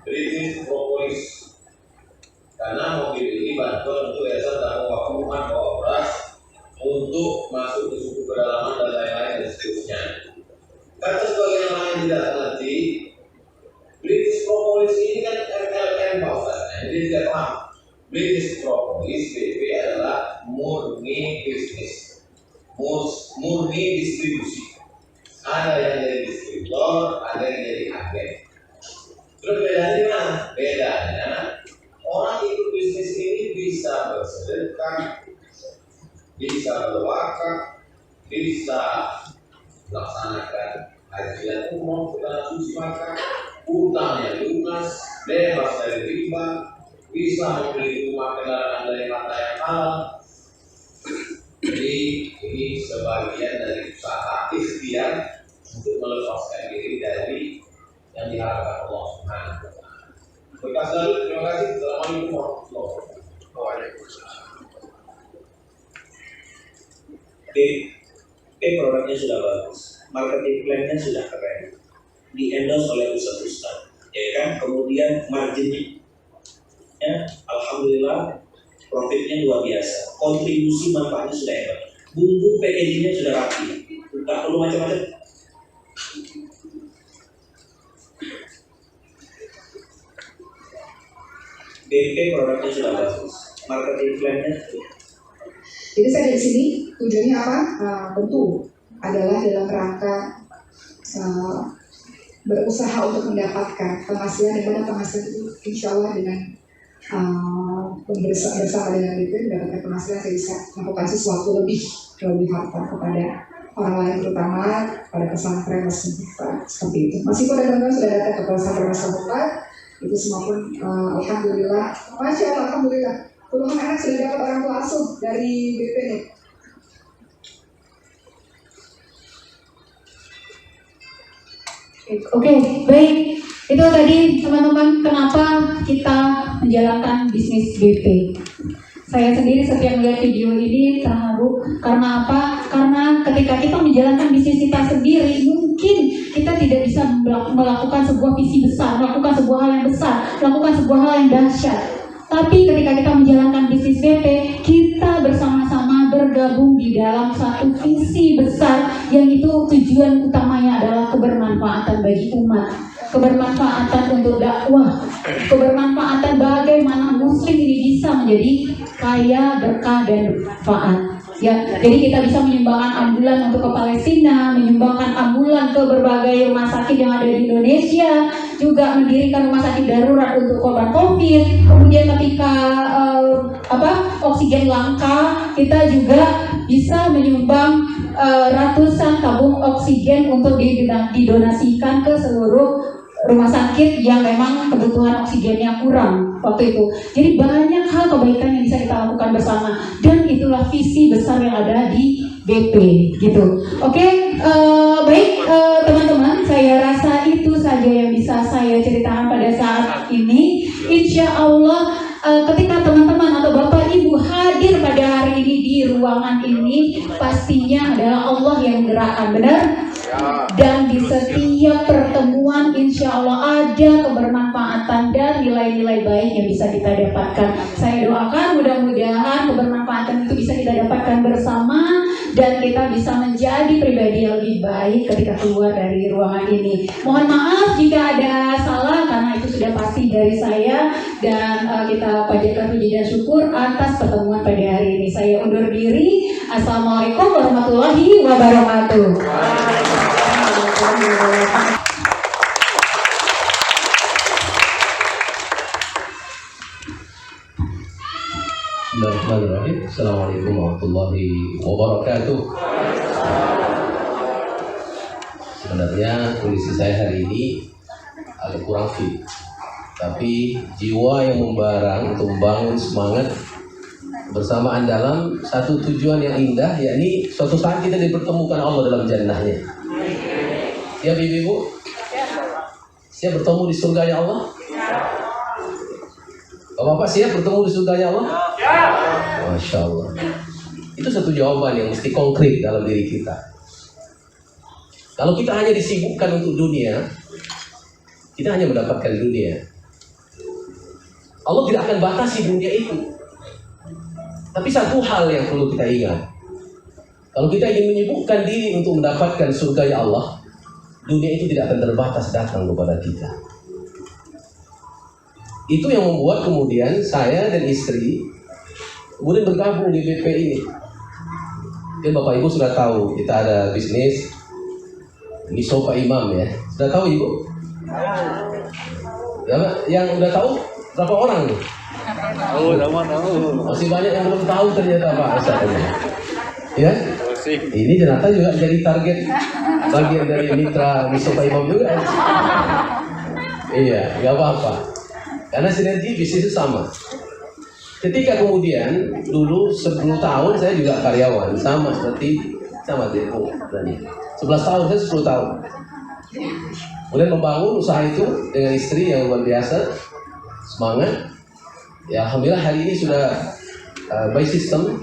British Propolis. Karena mobil ini bantuan untuk Yayasan Tamu Wakuman Bawa Beras untuk masuk ke suku pedalaman dan lain-lain dan seterusnya. Kata sebagian orang yang tidak mengerti, British Propolis ini kan MLM bahasanya. Jadi tidak paham. British Propolis BP adalah murni bisnis. Murni distribusi. Ada yang jadi distributor, ada yang jadi agen. Terus bedanya di mana? Bedanya orang ikut bisnis ini bisa bersedekah, bisa berwakaf, bisa melaksanakan haji dan umroh ke tanah suci Makkah, utangnya lunas, bebas dari riba, bisa membeli rumah kendaraan dari mata yang halal. Jadi ini sebagian dari usaha ikhtiar untuk melepaskan diri dari yang diharapkan Allah Subhanahu wa Ta'ala. Berkas lalu, terima kasih. Assalamualaikum warahmatullahi wabarakatuh. Produknya sudah bagus, marketing plan-nya sudah keren, di-endorse oleh ustaz-ustaz, ya kan? Kemudian marginnya, ya, alhamdulillah, profitnya luar biasa, kontribusi manfaatnya sudah hebat, bumbu packaging-nya sudah rapi, nggak perlu macam-macam. BP produknya sudah bagus, marketing plan-nya. Jadi saya dari sini tujuannya apa? Tentu adalah dalam rangka berusaha untuk mendapatkan penghasilan, di mana penghasilan itu insya Allah dengan bersama dengan itu mendapatkan penghasilan, saya bisa melakukan sesuatu lebih harta kepada orang lain, terutama pada pesantren seperti itu. Meskipun ada teman-teman sudah datang ke pesantren itu semua pun alhamdulillah, masya Allah, alhamdulillah. Puluhan anak sudah dapat orang tua asuh dari BP nih. Oke, baik. Itu tadi teman-teman kenapa kita menjalankan bisnis BP. Saya sendiri setiap melihat video ini terharu. Karena apa? Karena ketika kita menjalankan bisnis kita sendiri, mungkin kita tidak bisa melakukan sebuah visi besar, melakukan sebuah hal yang besar, melakukan sebuah hal yang dahsyat. Tapi ketika kita menjalankan bisnis BP, kita bersama-sama bergabung di dalam satu visi besar yang itu tujuan utamanya adalah kebermanfaatan bagi umat, kebermanfaatan untuk dakwah, kebermanfaatan bagaimana muslim ini bisa menjadi kaya, berkah, dan bermanfaat. Ya, jadi kita bisa menyumbangkan ambulan untuk ke Palestina, menyumbangkan ambulan ke berbagai rumah sakit yang ada di Indonesia, juga mendirikan rumah sakit darurat untuk korban COVID. Kemudian ketika oksigen langka, kita juga bisa menyumbang ratusan tabung oksigen untuk didonasikan ke seluruh rumah sakit yang memang kebutuhan oksigennya kurang waktu itu. Jadi banyak hal kebaikan yang bisa kita lakukan bersama, dan itulah visi besar yang ada di BP gitu. Oke, baik teman-teman, saya rasa itu saja yang bisa saya ceritakan pada saat ini. Insya Allah ketika teman-teman atau Bapak Ibu hadir pada hari ini di ruangan ini, pastinya adalah Allah yang menggerakkan, benar? Dan di setiap pertemuan insya Allah ada kebermanfaatan dan nilai-nilai baik yang bisa kita dapatkan. Saya doakan mudah-mudahan kebermanfaatan itu bisa kita dapatkan bersama, dan kita bisa menjadi pribadi yang lebih baik ketika keluar dari ruangan ini. Mohon maaf jika ada salah, karena itu sudah pasti dari saya, dan kita panjatkan puji dan syukur atas pertemuan pada hari ini. Saya undur diri. Assalamualaikum warahmatullahi wabarakatuh. Bismillahirrahmanirrahim. Assalamualaikum warahmatullahi wabarakatuh. Sebenarnya kondisi saya hari ini agak kurang fit, tapi jiwa yang membara untuk membangun semangat bersamaan dalam satu tujuan yang indah, yakni suatu saat kita dipertemukan Allah dalam jannahnya. Ya ibu-ibu, siap bertemu di surganya Allah? Bapak siap bertemu di surganya Allah? Masya Allah. Itu satu jawaban yang mesti konkret dalam diri kita. Kalau kita hanya disibukkan untuk dunia, kita hanya mendapatkan dunia. Allah tidak akan batasi dunia itu. Tapi satu hal yang perlu kita ingat, kalau kita ingin menyibukkan diri untuk mendapatkan surganya Allah, dunia itu tidak akan terbatas datang kepada kita. Itu yang membuat kemudian saya dan istri kemudian bergabung di BP ini. Dan Bapak Ibu sudah tahu kita ada bisnis Miso Pak Imam ya. Sudah tahu Ibu? Yang udah tahu berapa orang nih? Tahu. Masih banyak yang belum tahu ternyata Pak Ustaz. Ya? Ini ternyata juga jadi target bagian dari mitra Mustafa Imam juga. Iya, nggak apa-apa. Karena sinergi bisnis itu sama. Ketika kemudian dulu 10 tahun saya juga karyawan, sama seperti Teko tadi. 11 tahun saya 10 tahun. Kemudian membangun usaha itu dengan istri yang luar biasa, semangat. Ya alhamdulillah hari ini sudah by system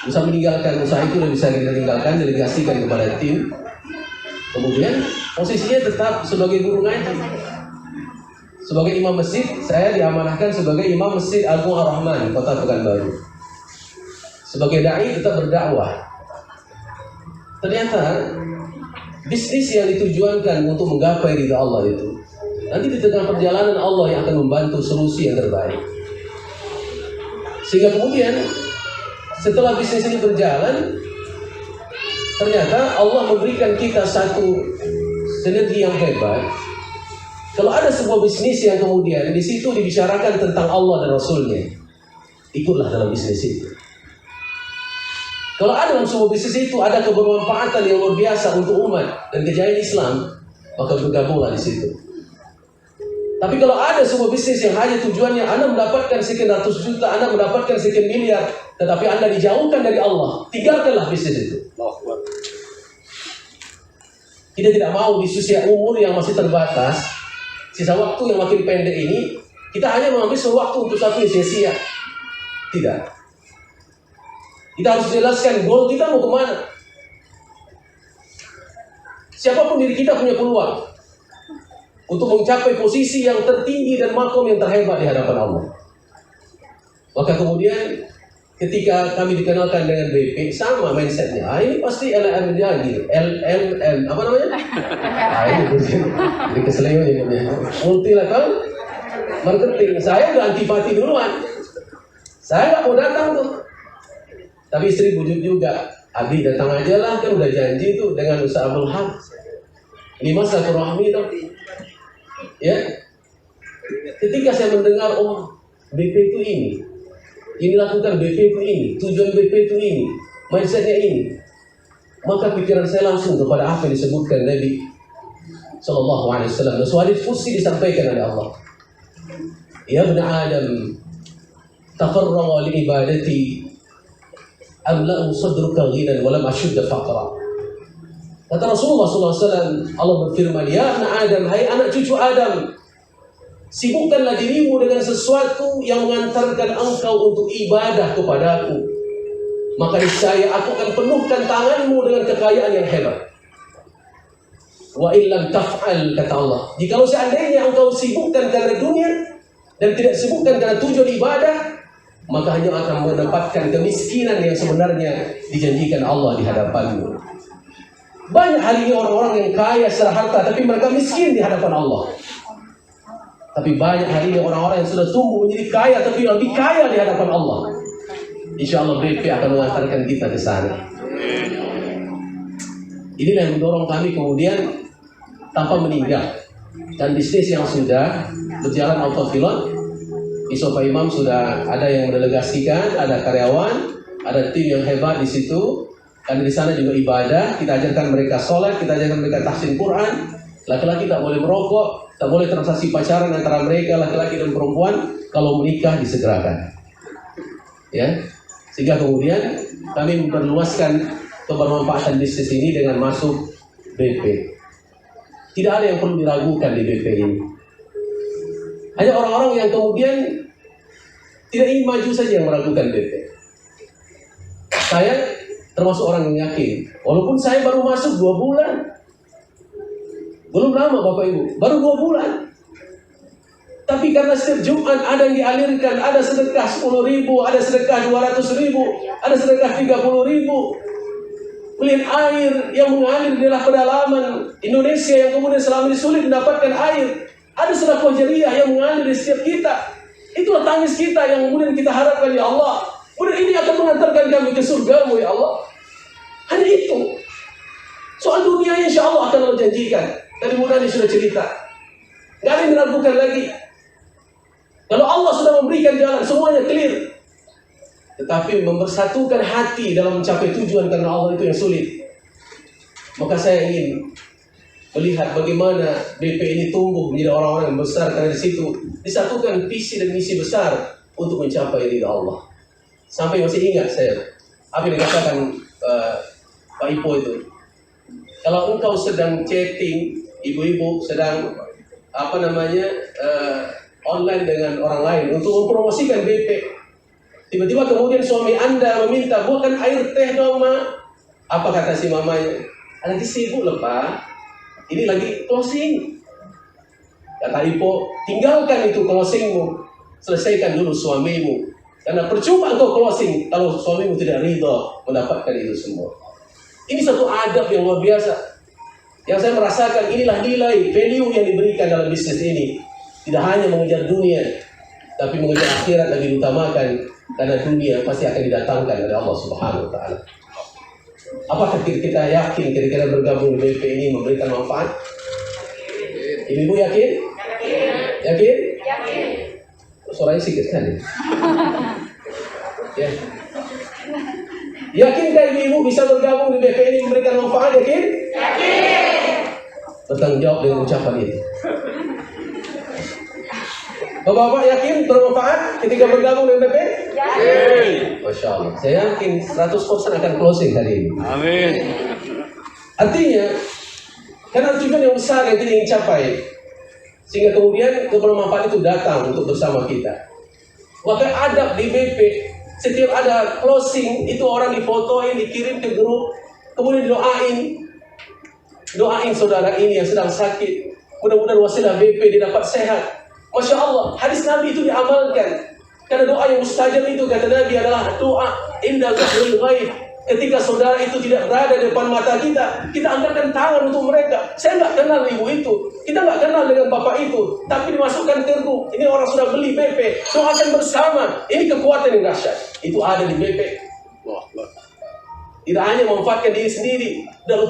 bisa meninggalkan usaha itu dan bisa kita tinggalkan, delegasikan kepada tim. Kemudian posisinya tetap sebagai guru ngaji. Sebagai imam masjid, saya diamanahkan sebagai imam Masjid Agung Ar-Rahman, Kota Pekanbaru. Sebagai dai tetap berdakwah. Ternyata bisnis yang ditujuankan untuk menggapai ridha Allah itu, nanti di tengah perjalanan Allah yang akan membantu solusi yang terbaik. Sehingga kemudian setelah bisnis ini berjalan, ternyata Allah memberikan kita satu sinergi yang hebat. Kalau ada sebuah bisnis yang kemudian di situ dibicarakan tentang Allah dan Rasulnya, ikutlah dalam bisnis itu. Kalau ada dalam sebuah bisnis itu ada kebermanfaatan yang luar biasa untuk umat dan kejayaan Islam, maka bergabunglah di situ. Tapi kalau ada sebuah bisnis yang hanya tujuannya Anda mendapatkan sekian ratus juta, Anda mendapatkan sekian miliar, tetapi Anda dijauhkan dari Allah, tinggalkanlah bisnis itu. Kita tidak mau di usia umur yang masih terbatas, sisa waktu yang makin pendek ini, kita hanya mengambil waktu untuk satu yang sia-sia. Tidak. Kita harus jelaskan goal kita mau kemana. Siapapun diri kita punya peluang untuk mencapai posisi yang tertinggi dan makom yang terhebat di hadapan Allah. Maka kemudian ketika kami dikenalkan dengan BP, sama mindsetnya. Ini pasti LLM gitu. LLM, apa namanya? Ini keseleo nih. Multi-level marketing. Saya udah antipati duluan. Saya nggak mau datang tuh. Tapi istri bujuk juga. Abi datang aja lah, kan udah janji tuh dengan usaha Mulham. Ini masa silaturahmi tuh. Ya. Ketika saya mendengar BP itu ini lakukan BP itu ini, tujuan BP itu ini, mindsetnya ini, maka pikiran saya langsung kepada apa yang disebutkan Nabi Sallallahu Alaihi Wasallam. Suatu kursi disampaikan oleh Allah. Ya ibn Adam, taqarrara li ibadati, amla'u sadruka ghinan wa lam ashudda faqra. Kata Rasulullah Sallallahu Alaihi Wasallam, Allah berfirman, ya ibn Adam, hai anak cucu Adam, sibukkanlah dirimu dengan sesuatu yang mengantarkan engkau untuk ibadah kepadaku. Maka niscaya aku akan penuhkan tanganmu dengan kekayaan yang hebat. Wa illam taf'al, kata Allah, jikalau seandainya engkau sibukkan karena dunia dan tidak sibukkan karena tujuan ibadah, maka hanya akan mendapatkan kemiskinan yang sebenarnya dijanjikan Allah di hadapanmu. Banyak hari ini orang-orang yang kaya secara harta, tapi mereka miskin di hadapan Allah. Tapi banyak hari ini orang-orang yang sudah tumbuh menjadi kaya, tapi lebih kaya di hadapan Allah. Insya Allah BP akan mengantarkan kita ke sana. Inilah yang mendorong kami kemudian tanpa meninggal. Dan bisnis yang sudah berjalan autopilot, Mustafa Imam sudah ada yang mendelegasikan, ada karyawan, ada tim yang hebat di situ. Dan di sana juga ibadah, kita ajarkan mereka sholat, kita ajarkan mereka tahsin Quran. Laki-laki tak boleh merokok, tak boleh transaksi pacaran antara mereka laki-laki dan perempuan. Kalau menikah disegerakan. Ya, sehingga kemudian kami memperluaskan kebermanfaatan bisnis ini dengan masuk BP. Tidak ada yang perlu diragukan di BP ini. Hanya orang-orang yang kemudian tidak ingin maju saja yang meragukan BP. Saya termasuk orang yang yakin, walaupun saya baru masuk 2 bulan. Belum lama Bapak Ibu, baru 2 bulan. Tapi karena setiap Jumat ada yang dialirkan, ada sedekah 10.000, ada sedekah 200.000, ada sedekah 30.000. Kemudian air yang mengalir di dalam pedalaman Indonesia yang kemudian selama ini sulit mendapatkan air. Ada sedekah jariah yang mengalir di setiap kita. Itulah tangis kita yang kemudian kita harapkan, ya Allah, kemudian ini akan mengantarkan kami ke surgamu, ya Allah. Hanya itu. Soal dunia insya Allah akan Allah janjikan. Dari mudah ini sudah cerita. Nggak ada yang diragukan lagi. Kalau Allah sudah memberikan jalan, semuanya clear. Tetapi mempersatukan hati dalam mencapai tujuan karena Allah itu yang sulit. Maka saya ingin melihat bagaimana BP ini tumbuh menjadi orang-orang yang besar, karena di situ disatukan visi dan misi besar untuk mencapai ridha Allah. Sampai masih ingat saya apa yang dikatakan Pak Ipo itu. Kalau engkau sedang chatting, ibu-ibu sedang online dengan orang lain untuk mempromosikan BP, tiba-tiba kemudian suami Anda meminta, buatkan air teh dong, Ma. Apa kata si mamanya? Lagi sibuk loh, Pak. Ini lagi closing. Kata Ipo, tinggalkan itu closingmu. Selesaikan dulu suamimu. Karena percuma engkau closing kalau suamimu tidak ridho mendapatkan itu semua. Ini satu adab yang luar biasa. Yang saya merasakan inilah nilai, value yang diberikan dalam bisnis ini. Tidak hanya mengejar dunia, tapi mengejar akhirat lebih diutamakan. Karena dunia pasti akan didatangkan oleh Allah Subhanahu wa Ta'ala. Apakah kita yakin kira-kira bergabung di BP ini memberikan manfaat? Ibu yakin? Yakin? Yakin. Suaranya sikit kan? Ya. Yakinkah ibu bisa bergabung di BP ini memberikan manfaat? Yakin? Yakin. Bertanggung jawab dengan ucapan ini. Bapak-bapak yakin bermanfaat ketika bergabung dengan BP? Yakin. Masya Allah. Saya yakin 100% akan closing hari ini. Amin. Artinya, karena tujuan yang besar yang kita ingin capai, sehingga kemudian kebermanfaat itu datang untuk bersama kita. Maka adab di BP, setiap ada closing, itu orang difotoin, dikirim ke grup, kemudian doain saudara ini yang sedang sakit. Mudah-mudahan wasilah BP dia dapat sehat. Masya Allah, hadis Nabi itu diamalkan. Karena doa yang mustajab itu, kata Nabi, adalah doa inda zahrul ghaib. Ketika saudara itu tidak berada di depan mata kita, kita angkatkan tangan untuk mereka. Saya nggak kenal ibu itu, kita nggak kenal dengan bapak itu, tapi dimasukkan ke grup. Ini orang sudah beli BP, doakan bersama. Ini kekuatan yang dahsyat. Itu ada di BP. Tidak hanya memanfaatkan diri sendiri, dan lupa